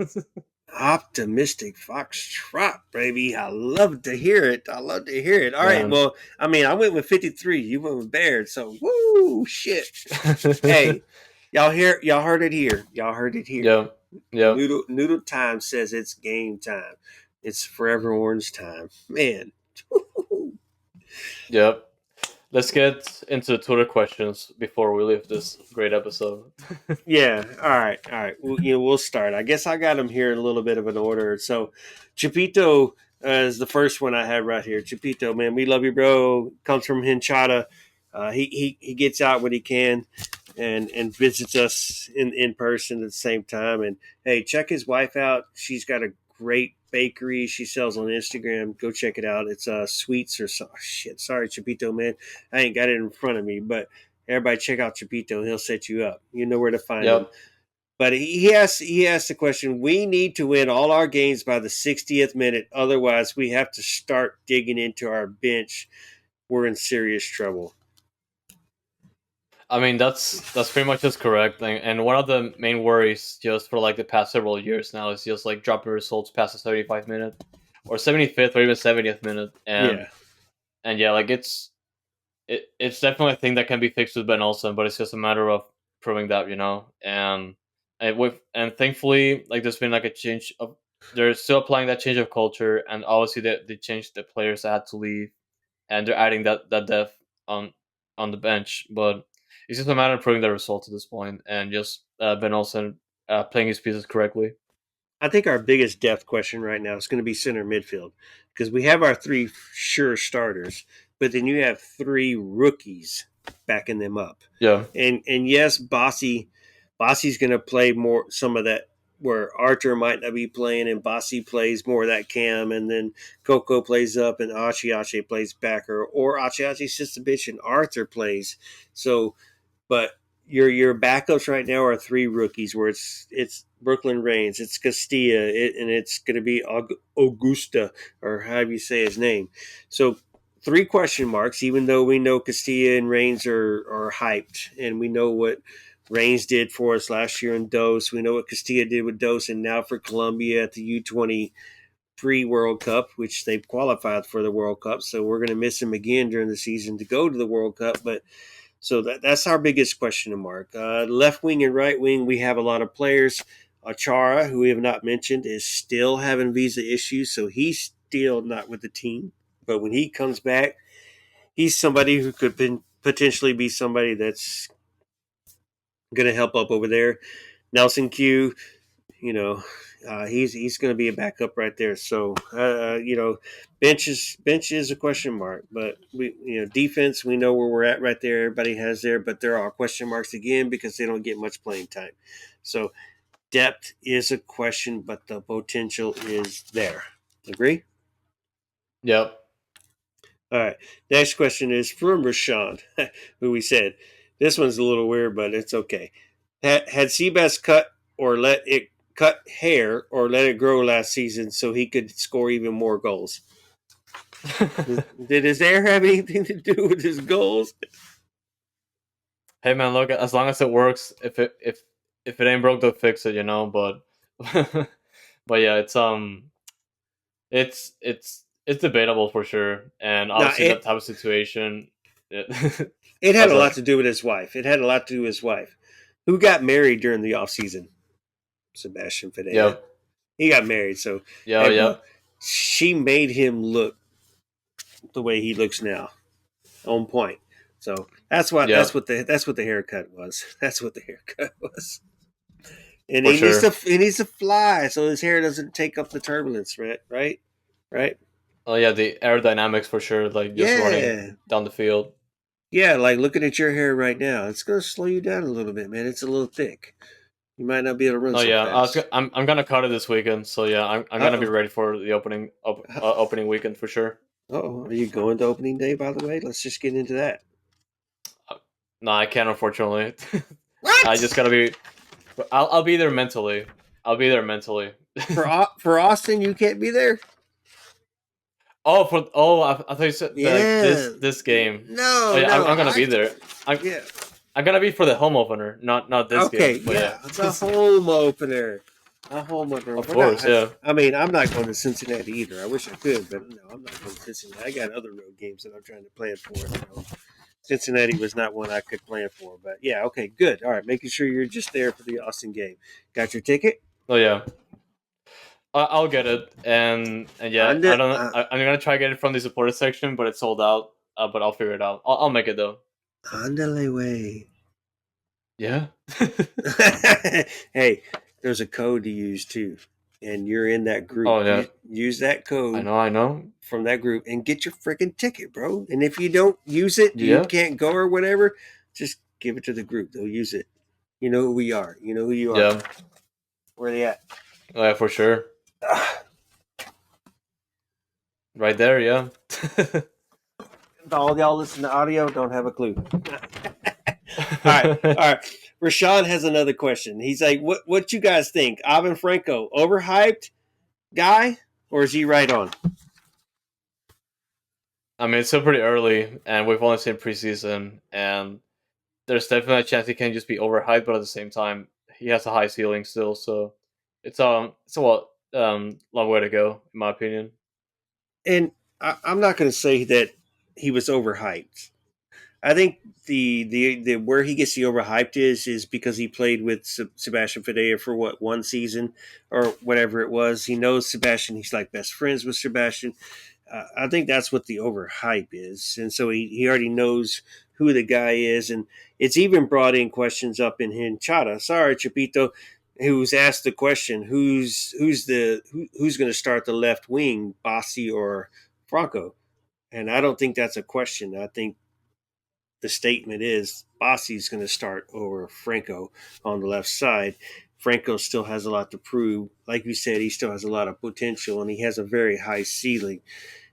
optimistic Foxtrot, baby. I love to hear it. I love to hear it. All right. man. Well, I mean, I went with 53. You went with Baird. So woo shit. Hey, y'all heard it here. Y'all heard it here. Yeah, yeah, Noodle Time says it's game time. It's Forever Orange time. Man. yeah. Let's get into Twitter questions before we leave this great episode. Yeah. All right. All right. We'll start. I guess I got them here in a little bit of an order. So, Chapito is the first one I had right here. Chapito, man, we love you, bro. Comes from Hinchada. He gets out when he can, and visits us in person at the same time. And hey, check his wife out. She's got a great bakery she sells on Instagram. Go check it out. It's sweets or so. Shit, sorry, Chapito, man. I ain't got it in front of me, but everybody check out Chapito. He'll set you up. You know where to find him. Yep. But he asked the question, we need to win all our games by the 60th minute. Otherwise, we have to start digging into our bench. We're in serious trouble. I mean, that's pretty much just correct. And one of the main worries just for like the past several years now is just like dropping results past the 75 minute or 75th or even 70th minute. Yeah. And yeah, like it's definitely a thing that can be fixed with Ben Olsen, but it's just a matter of proving that, and thankfully, like there's been like a change of they're still applying that change of culture, and obviously they changed the players that had to leave, and they're adding that depth on the bench, but it's just a matter of proving the results at this point, and just Ben Olsen playing his pieces correctly. I think our biggest depth question right now is going to be center midfield because we have our three sure starters, but then you have three rookies backing them up. Yeah, And yes, Bossy's going to play more some of that where Arthur might not be playing and Bossy plays more of that cam, and then Coco plays up and Achi plays backer, or Achi sits the bitch and Arthur plays. So, but your backups right now are three rookies where it's Brooklyn Reigns, it's Castilla, and it's going to be Augusta, or however you say his name. So three question marks, even though we know Castilla and Reigns are hyped, and we know what Reigns did for us last year in Dose. We know what Castilla did with Dose, and now for Colombia at the U20 pre-World Cup, which they've qualified for the World Cup. So we're going to miss him again during the season to go to the World Cup. But so that's our biggest question mark. Left wing and right wing, we have a lot of players. Achara, who we have not mentioned, is still having visa issues, so he's still not with the team. But when he comes back, he's somebody who could potentially be somebody that's going to help up over there. Nelson Q, you know, he's going to be a backup right there. So bench is a question mark, but we defense, we know where we're at right there. Everybody has there, but there are question marks again because they don't get much playing time. So depth is a question, but the potential is there. Agree? Yep. All right. Next question is from Rashawn, who we said this one's a little weird, but it's okay. Had Seabass cut hair or let it grow last season so he could score even more goals? Did his hair have anything to do with his goals? Hey man, look, as long as it works, if it ain't broke, they'll fix it, you know. But but yeah, it's debatable for sure, and No, obviously that type of situation. It, it oh, had a sorry. lot to do with his wife. It had a lot to do with his wife, who got married during the off season. Sebastian Fidea. Yep. He got married, so Yeah. hey, bro, Yep. she made him look the way he looks now, on point. So Yep. that's what the haircut was. That's what the haircut was. And For sure. he needs to fly so his hair doesn't take up the turbulence, right? Right? Oh yeah, the aerodynamics for sure. Like just running Yeah. down the field. Yeah, like looking at your hair right now, it's gonna slow you down a little bit, man. It's a little thick. You might not be able to run Oh so yeah, fast. I'm gonna cut it this weekend. So yeah, I'm Uh gonna be oh. ready for the opening weekend for sure. Oh, are you going to opening day? By the way, let's just get into that. Uh, No, I can't unfortunately. I just What? gotta be. I'll be there mentally. I'll be there mentally. For Austin, you can't be there. I thought you said like Yeah. this game. Oh No, yeah, no. I'm gonna be there. I'm Yeah. I'm gonna be for the home opener, not this Okay. game. But yeah, Yeah. The home opener. A home opener. of We're not. course, yeah. I mean, I'm not going to Cincinnati either. I wish I could, but no, I'm not going to Cincinnati. I got other road games that I'm trying to plan for. Cincinnati was not one I could plan for, but yeah. Okay. Good. All right. Making sure you're just there for the Austin game. Got your ticket? Oh yeah, I'll get it, and yeah, I Under. don't. I'm gonna try to get it from the supporter section, but it's sold out. But I'll figure it out. I'll make it though. Andale way. Yeah. Hey, there's a code to use too, and you're in that group. Oh yeah, Use that I code know. I know. from that group and get your freaking ticket, bro. And if you don't use it, you Yeah. can't go or whatever, just give it to the group. They'll use it. You know who we are. You know who you are. Yeah. Where they at? Oh, yeah, for sure. Right there. Yeah. All y'all listen to audio don't have a clue. All right. Rashawn has another question. He's like, "What you guys think? Ivan Franco overhyped guy, or is he right on?" I mean, it's still pretty early, and we've only seen preseason, and there's definitely a chance he can just be overhyped, but at the same time, he has a high ceiling still. So it's a long way to go, in my opinion. And I'm not going to say that he was overhyped. I think the where he gets the overhyped is because he played with Sebastian Fidea for what, one season or whatever it was. He knows Sebastian. He's like best friends with Sebastian. I think that's what the overhype is, and so he already knows who the guy is, and it's even brought in questions up in Hinchada. Sorry, Chapito, who's asked the question, who's going to start the left wing, Bossi or Franco? And I don't think that's a question. I think the statement is Bossi's going to start over Franco on the left side. Franco still has a lot to prove. Like you said, he still has a lot of potential, and he has a very high ceiling.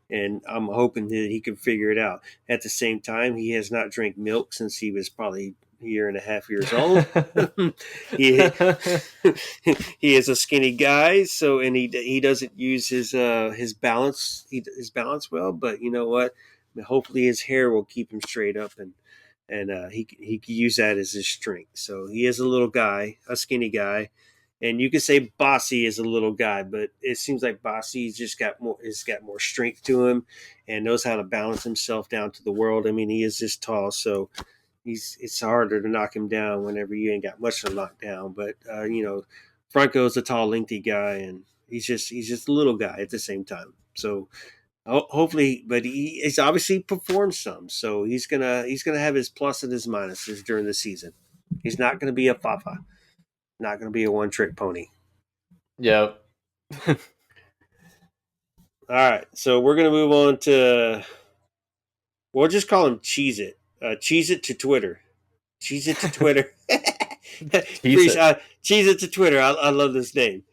And I'm hoping that he can figure it out. At the same time, he has not drank milk since he was probably a year and a half years old. he he is a skinny guy, so and he doesn't use his balance his balance well. But you know what? Hopefully, his hair will keep him straight up, and he can use that as his strength. So he is a little guy, a skinny guy, and you could say Bossy is a little guy, but it seems like Bossy's just got more. Has got more strength to him, and knows how to balance himself down to the world. I mean, he is this tall, so it's harder to knock him down whenever you ain't got much to knock down. But Franco's a tall, lengthy guy, and he's just a little guy at the same time. So hopefully, but he's obviously performed some, so he's gonna have his plus and his minuses during the season. He's not gonna be a Fafa, not gonna be a one trick pony. Yeah. All right, so we're gonna move on to we'll just call him Cheese It. Cheese It to Twitter. Cheese It to Twitter. Tease it. Cheese It to Twitter. I love this name.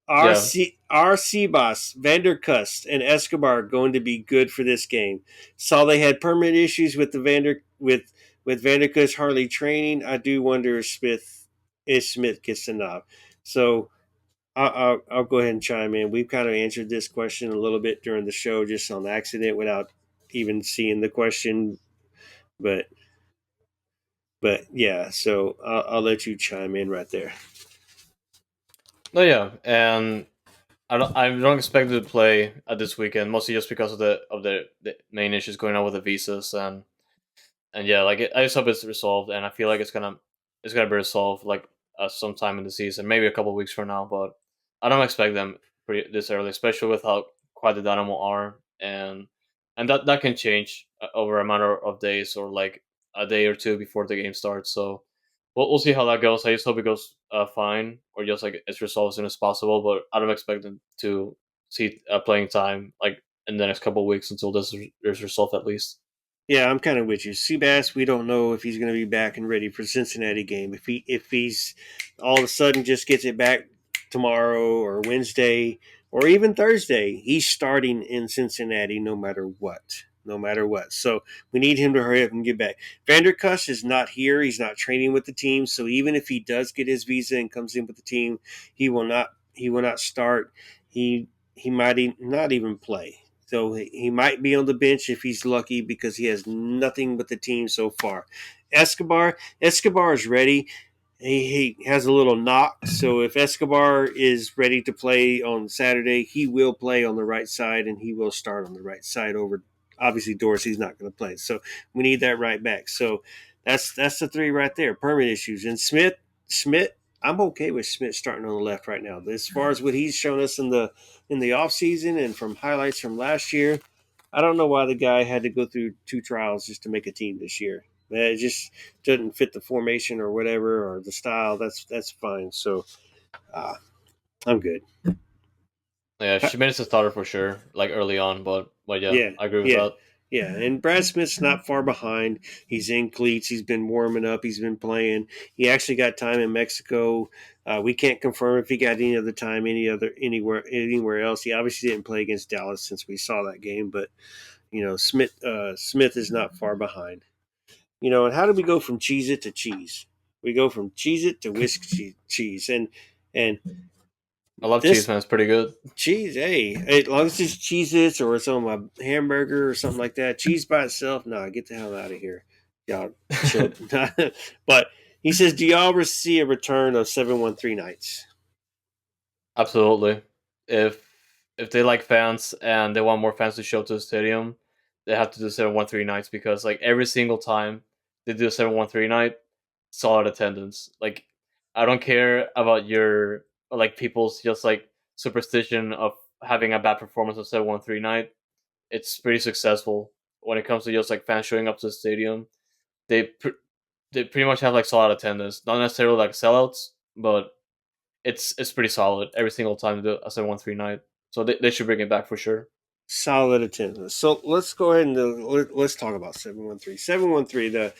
Yeah. RC Boss, Vanderkust, and Escobar are going to be good for this game. Saw they had permanent issues with the with Vanderkust hardly training. I do wonder if Smith gets the nod. So I'll go ahead and chime in. We've kind of answered this question a little bit during the show, just on accident without even seeing the question. But yeah, so I'll let you chime in right there. No, yeah, and I don't expect them to play at this weekend, mostly just because of the main issues going on with the visas and yeah, like I just hope it's resolved, and I feel like it's gonna be resolved like sometime in the season, maybe a couple weeks from now, but I don't expect them this early, especially with how quiet the Dynamo are, and that can change over a matter of days or like a day or two before the game starts. So we'll see how that goes. I just hope it goes fine or just like it's resolved as soon as possible. But I don't expect them to see playing time like in the next couple of weeks until this is resolved at least. Yeah, I'm kind of with you. Seabass, we don't know if he's going to be back and ready for Cincinnati game. If he's all of a sudden just gets it back tomorrow or Wednesday or even Thursday, he's starting in Cincinnati no matter what. No matter what. So we need him to hurry up and get back. Vanderkush is not here. He's not training with the team. So even if he does get his visa and comes in with the team, he will not start. He might not even play. So he might be on the bench if he's lucky because he has nothing with the team so far. Escobar is ready. He has a little knock, so if Escobar is ready to play on Saturday, he will play on the right side and he will start on the right side over. Obviously, Dorsey's not going to play, so we need that right back. So that's the three right there. Permit issues and Smith. I'm okay with Smith starting on the left right now. As far as what he's shown us in the off season and from highlights from last year, I don't know why the guy had to go through two trials just to make a team this year. It just doesn't fit the formation or whatever or the style. That's fine. So uh, I'm good. Yeah, she made us a starter for sure, like early on, but yeah, Yeah, I agree with yeah, that. yeah. And Brad Smith's not far behind. He's in cleats. He's been warming up. He's been playing. He actually got time in Mexico. We can't confirm if he got any other time anywhere else. He obviously didn't play against Dallas since we saw that game, but Smith is not far behind. And how do we go from Cheez It to cheese? We go from Cheez It to whiskey cheese. And I love cheese, this man. It's pretty good. cheese, hey, as long as it's Cheez Its or it's on my hamburger or something like that, cheese by itself, nah, get the hell out of here. Y'all chill. But he says, do y'all see a return of 713 nights? Absolutely. If if they like fans and they want more fans to show to the stadium, they have to do 713 nights because like every single time they do a 713 night, solid attendance. Like I don't care about your like people's just like superstition of having a bad performance on 713 night. It's pretty successful when it comes to just like fans showing up to the stadium. They they pretty much have like solid attendance, not necessarily like sellouts, but it's pretty solid every single time they do a 713 night. So they should bring it back for sure. Solid attendance. So let's go ahead and let's talk about 713. 713,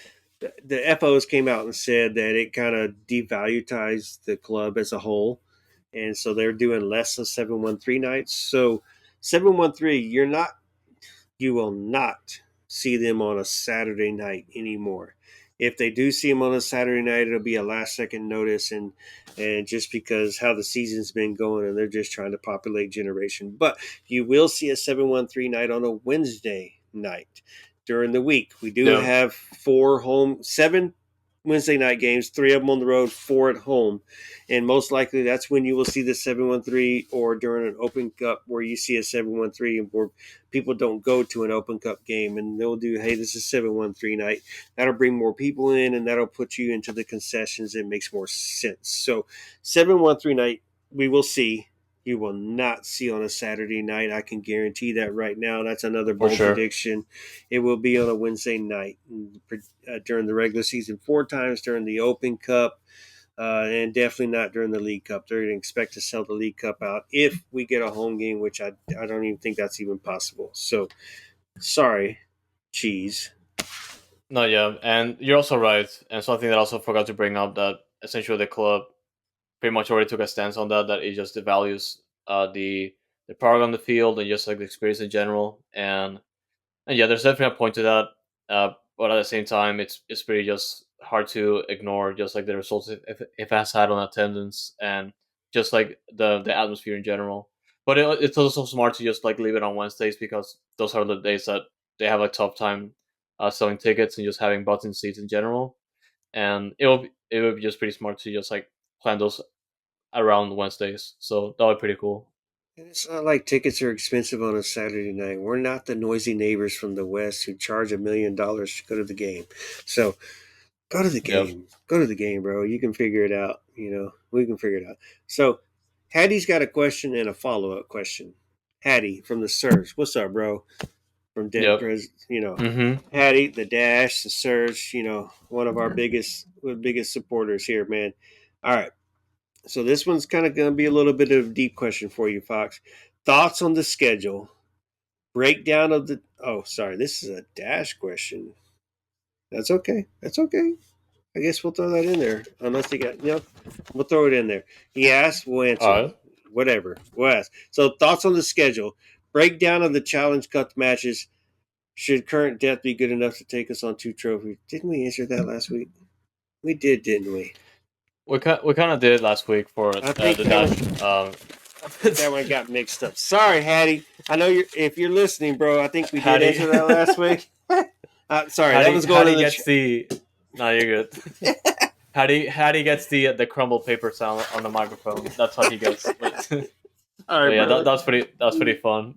the FOs came out and said that it kind of devalued the club as a whole. And so they're doing less of 713 nights. So 713, you will not see them on a Saturday night anymore. If they do see them on a Saturday night, it'll be a last second notice and just because how the season's been going and they're just trying to populate generation. But you will see a 713 night on a Wednesday night during the week. We do Yeah, have four home seven Wednesday night games, 3 of them on the road, 4 at home. And most likely that's when you will see the 7-1-3, or during an Open Cup where you see a 7-1-3 and where people don't go to an Open Cup game and they'll do, hey, this is 7-1-3 night. That'll bring more people in and that'll put you into the concessions. It makes more sense. So 7-1-3 night, we will see. You will not see on a Saturday night. I can guarantee that right now. That's another For bold sure. prediction. It will be on a Wednesday night during the regular season, 4 times during the Open Cup, and definitely not during the League Cup. They're going to expect to sell the League Cup out if we get a home game, which I don't even think that's even possible. So, sorry, cheese. No, yeah, and you're also right. And something that I also forgot to bring up, that essentially the club pretty much already took a stance on that. That it just devalues the product on the field and just like the experience in general. And yeah, there's definitely a point to that. But at the same time, it's pretty just hard to ignore just like the results if it has had on attendance and just like the atmosphere in general. But it's also smart to just like leave it on Wednesdays because those are the days that they have a tough time selling tickets and just having button seats in general. And it will be just pretty smart to just like plan those around Wednesdays. So that would be pretty cool. And it's not like tickets are expensive on a Saturday night. We're not the noisy neighbors from the West who charge $1 million to go to the game. So go to the Yep. game. Go to the game, bro. You can figure it out. We can figure it out. So Hattie's got a question and a follow-up question. Hattie from the Surge. What's up, bro? From Dead Yep. Pres, Mm-hmm. Hattie, the Dash, the Surge, one of our biggest supporters here, man. All right. So this one's kind of going to be a little bit of a deep question for you, Fox. Thoughts on the schedule, breakdown of the. Oh, sorry, this is a Dash question. That's okay. That's okay. I guess we'll throw that in there. Unless you got, we'll throw it in there. He asked, we'll All answer. right. Whatever. We'll ask. So, thoughts on the schedule, breakdown of the Challenge Cup matches. Should current depth be good enough to take us on 2 trophies? Didn't we answer that last week? We did, didn't we? We kind of did last week for I think the that dash. one. I think that one got mixed up. Sorry, Hattie. I know if you're listening, bro. I think we did Hattie, answer that last week. Sorry, that Hattie, was going to Hattie the. gets the. No, you're good. Hattie gets the crumble paper sound on the microphone. That's what he gets. But, All but right, yeah, bro. that's pretty fun.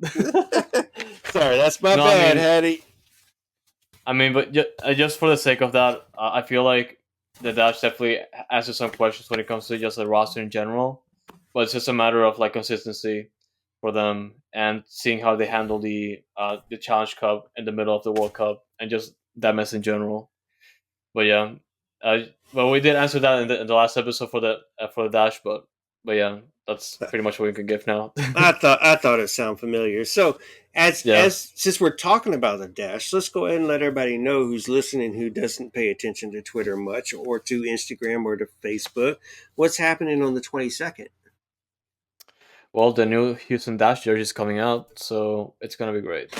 Sorry, that's my No, I bad, mean, Hattie. but just for the sake of that, I feel like the dash definitely answers some questions when it comes to just the roster in general. But it's just a matter of like consistency for them and seeing how they handle the Challenge Cup in the middle of the World Cup and just that mess in general. But yeah, well, we did answer that in the last episode for the dash, but yeah, that's pretty much what we can give now. I thought it sounded familiar. So as Yeah. as since we're talking about the dash, let's go ahead and let everybody know who's listening who doesn't pay attention to Twitter much or to Instagram or to Facebook. What's happening on the 22nd? Well, the new Houston Dash jersey is coming out, so it's gonna be great.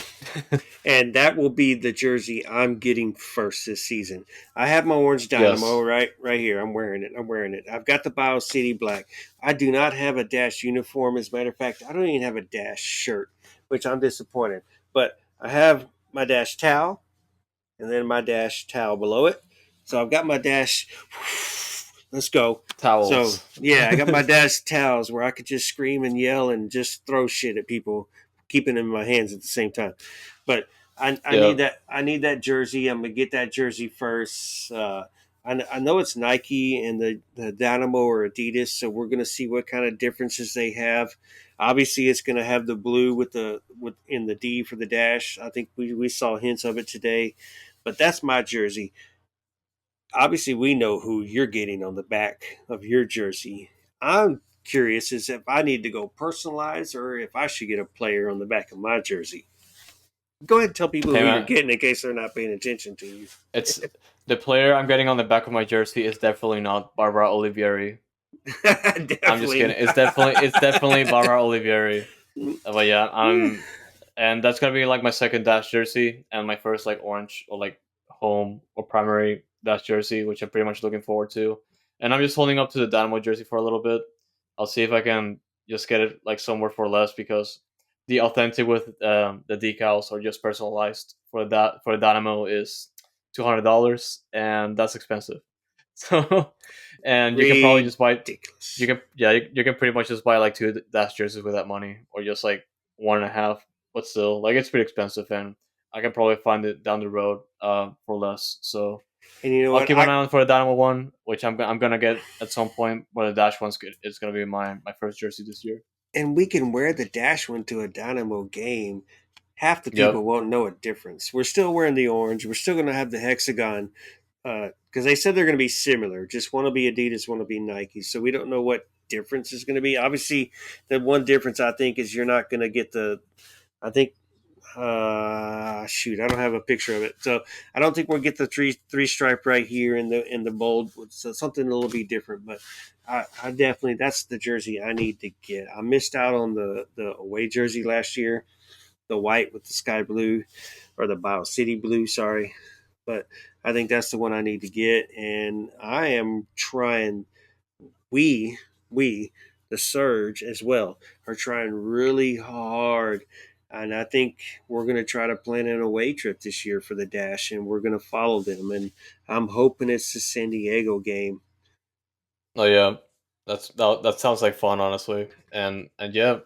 And that will be the jersey I'm getting first this season. I have my orange Dynamo Yes. right here. I'm wearing it. I've got the Bio City black. I do not have a Dash uniform. As a matter of fact, I don't even have a Dash shirt, which I'm disappointed. But I have my Dash towel and then my Dash towel below it. So I've got my Dash. Let's go. So Towels. yeah, I got my Dash towels where I could just scream and yell and just throw shit at people, keeping them in my hands at the same time. But I need Yeah. that. I need that jersey. I'm gonna get that jersey first. I know it's Nike and the Dynamo or Adidas, so we're gonna see what kind of differences they have. Obviously, it's gonna have the blue with in the D for the dash. I think we saw hints of it today, but that's my jersey. Obviously, we know who you're getting on the back of your jersey. I'm curious as if I need to go personalized or if I should get a player on the back of my jersey. Go ahead and tell people Hey who you're man, getting in case they're not paying attention to you. it's the player I'm getting on the back of my jersey is definitely not Barbara Olivieri. I'm just Definitely kidding. It's not. definitely Barbara Olivieri. But yeah, and that's gonna be like my second dash jersey and my first like orange or like home or primary dash jersey, which I'm pretty much looking forward to. And I'm just holding up to the Dynamo jersey for a little bit. I'll see if I can just get it like somewhere for less because the authentic with the decals or just personalized for the Dynamo is $200, and that's expensive. So, and you can probably just buy. You Ridiculous. can you can pretty much just buy like two dash jerseys with that money, or just like one and a half. But still, like it's pretty expensive, and I can probably find it down the road for less. So And you know I'll what? keep an eye on for the Dynamo one, which I'm gonna get at some point. But the Dash one's good. It's gonna be my first jersey this year. And we can wear the dash one to a Dynamo game. Half the people Yep. won't know a difference. We're still wearing the orange. We're still going to have the hexagon because they said they're going to be similar. Just one will be Adidas, one will be Nike. So we don't know what difference is going to be. Obviously, the one difference I think is you're not going to get the. I think shoot, I don't have a picture of it, so I don't think we'll get the three stripe right here in the bold. So something a little bit different, but I definitely that's the jersey I need to get. I missed out on the away jersey last year, the white with the sky blue or the Bio City blue. Sorry, but I think that's the one I need to get, and I am trying. We we the Surge as well are trying really hard, and I think we're going to try to plan an away trip this year for the Dash, and we're going to follow them, and I'm hoping it's the San Diego game. Oh yeah, that sounds like fun, honestly. And yeah,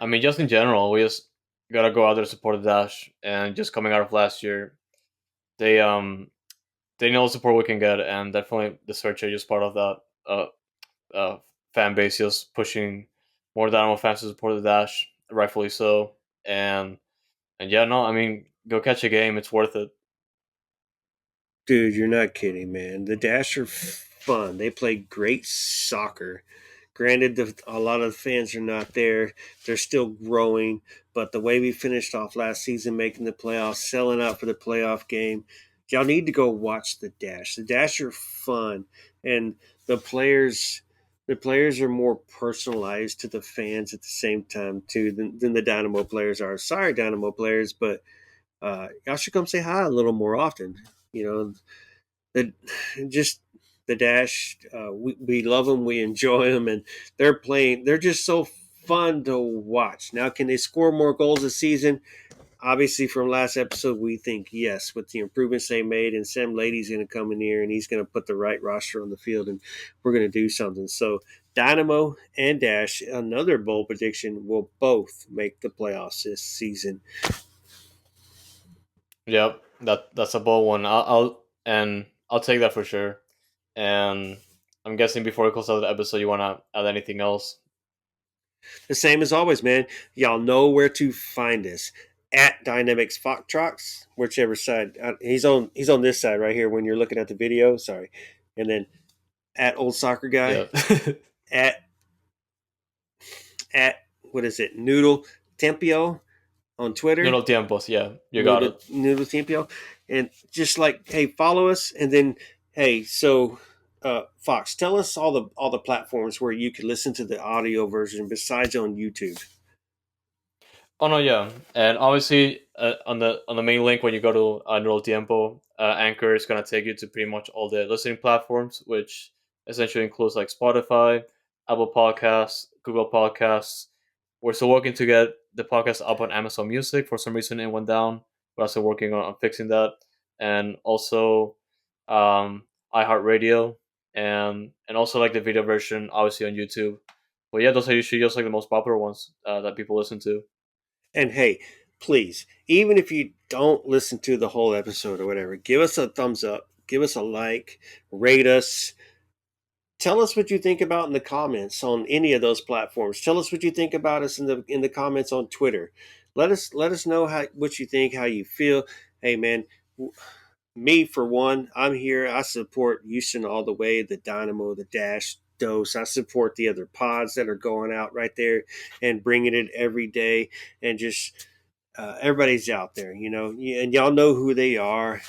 I mean, just in general, we just gotta go out there to support the Dash. And just coming out of last year, they um they know the support we can get, and definitely the search are just part of that uh fan base, just pushing more Dynamo fans to support the Dash, rightfully so. And yeah, no, I mean, go catch a game; it's worth it. Dude, you're not kidding, man. The Dash are fun. They play great soccer. Granted, a lot of the fans are not there. They're still growing. But the way we finished off last season, making the playoffs, selling out for the playoff game, y'all need to go watch the Dash. The Dash are fun, and the players, the players are more personalized to the fans at the same time too than the Dynamo players are. Sorry, Dynamo players, but y'all should come say hi a little more often. You know, the just the Dash. We love them, we enjoy them, and they're playing. They're just so fun to watch. Now, can they score more goals this season? Obviously, from last episode, we think yes, with the improvements they made, and Sam Lady's going to come in here and he's going to put the right roster on the field, and we're going to do something. So, Dynamo and Dash, another bold prediction, will both make the playoffs this season. Yep, that's a bold one. I'll take that for sure. And I'm guessing before we close out the episode, you want to add anything else? The same as always, man. Y'all know where to find us at Dynamics Foxtrots, whichever side he's on this side right here when you're looking at the video. Sorry, and then at Old Soccer Guy Yeah. at at what is it Noodle Tempio on Twitter. Noodle tiempos. Yeah, you got it. Noodle Tempio, and just like hey, follow us, and then hey, so Fox, tell us all the platforms where you can listen to the audio version besides on YouTube. Oh no, yeah, and obviously on the main link when you go to Noodle Tiempo, Anchor is gonna take you to pretty much all the listening platforms, which essentially includes like Spotify, Apple Podcasts, Google Podcasts. We're still working to get the podcast up on Amazon Music. For some reason, it went down. We're also working on fixing that, and also um, iHeartRadio, and also like the video version, obviously on YouTube. But yeah, those are usually just like the most popular ones that people listen to. And hey, please, even if you don't listen to the whole episode or whatever, give us a thumbs up, give us a like, rate us. Tell us what you think about in the comments on any of those platforms. Tell us what you think about us in the comments on Twitter. Let us know how what you think, how you feel. Hey man, me for one, I'm here. I support Houston all the way. The Dynamo, the Dash, Dose. I support the other pods that are going out right there and bringing it every day and just everybody's out there, you know, and y'all know who they are.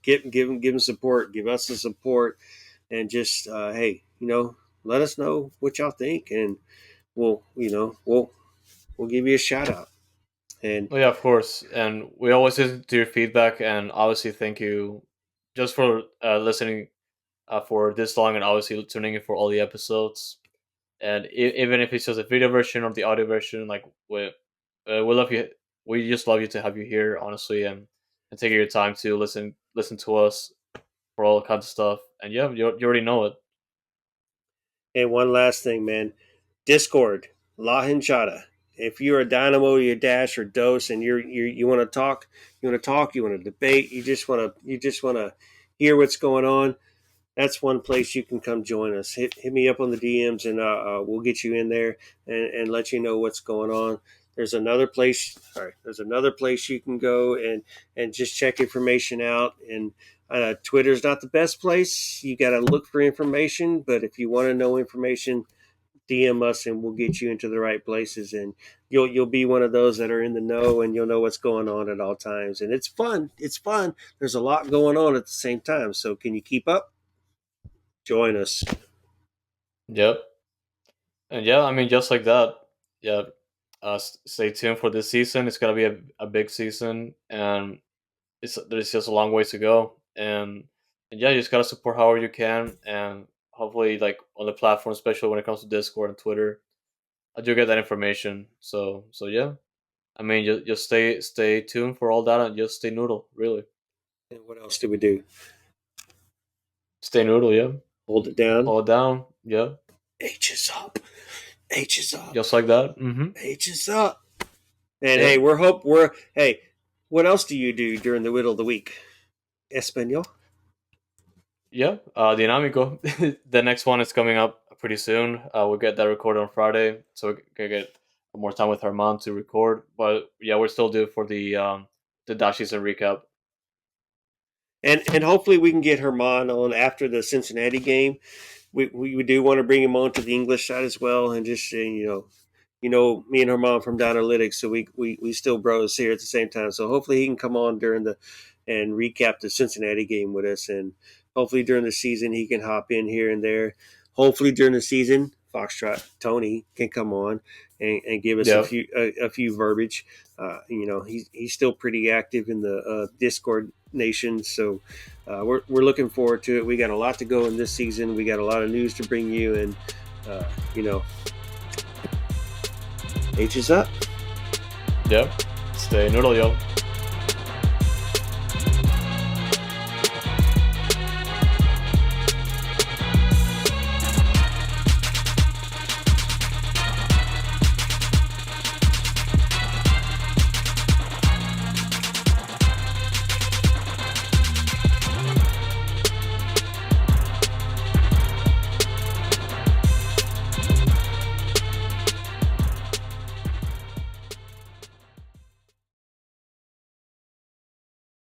Give them support, give us the support, and just hey, you know, let us know what y'all think, and we'll give you a shout out. And Oh yeah, of course. And we always listen to your feedback, and obviously thank you just for listening for this long, and obviously tuning in for all the episodes. And even if it's just a video version or the audio version, like we love you. We just love you to have you here, honestly, and taking your time to listen to us. for all kinds of stuff. And yeah, you already know it. And one last thing, man. Discord, La Hinchada. If you're a Dynamo, you Dash or Dose, and you want to talk, you want to debate, you just want to hear what's going on. That's one place you can come join us. Hit me up on the DMs, and we'll get you in there and let you know what's going on. There's another place. All right, there's another place you can go and just check information out. And Twitter's not the best place. You got to look for information, but if you want to know information, DM us and we'll get you into the right places. And you'll be one of those that are in the know, and you'll know what's going on at all times. And it's fun. It's fun. There's a lot going on at the same time. So can you keep up? Join us. Yep. And yeah, I mean, just like that. Yeah. Stay tuned for this season. It's gonna be a big season, and there's just a long ways to go. And yeah, you just gotta support however you can, and hopefully, like on the platform, especially when it comes to Discord and Twitter, I do get that information. So yeah, I mean, just stay tuned for all that, and just stay noodle. Really, And what else do we do? stay noodle. Yeah, Hold it down. hold it down. Yeah, H is up. H is up. just like that. Mm-hmm. H is up. And Yeah. hey, hey, what else do you do during the middle of the week? Espanol? Yeah, Dinámico. The next one is coming up pretty soon. We'll get that recorded on Friday, so we can get more time with Herman to record. But yeah, we're still due for the Dash season recap. And hopefully we can get Herman on after the Cincinnati game. We do want to bring him on to the English side as well, and just me and Herman from Dynalytics, so we still bros here at the same time. So hopefully he can come on during the and recap the Cincinnati game with us, and hopefully during the season he can hop in here and there. Hopefully during the season, Foxtrot Tony can come on and give us Yeah, a few verbiage. He's still pretty active in the Discord nation, so we're looking forward to it. We got a lot to go in this season. We got a lot of news to bring you, and uh, you know, H is up. yeah. Stay noodle, yo.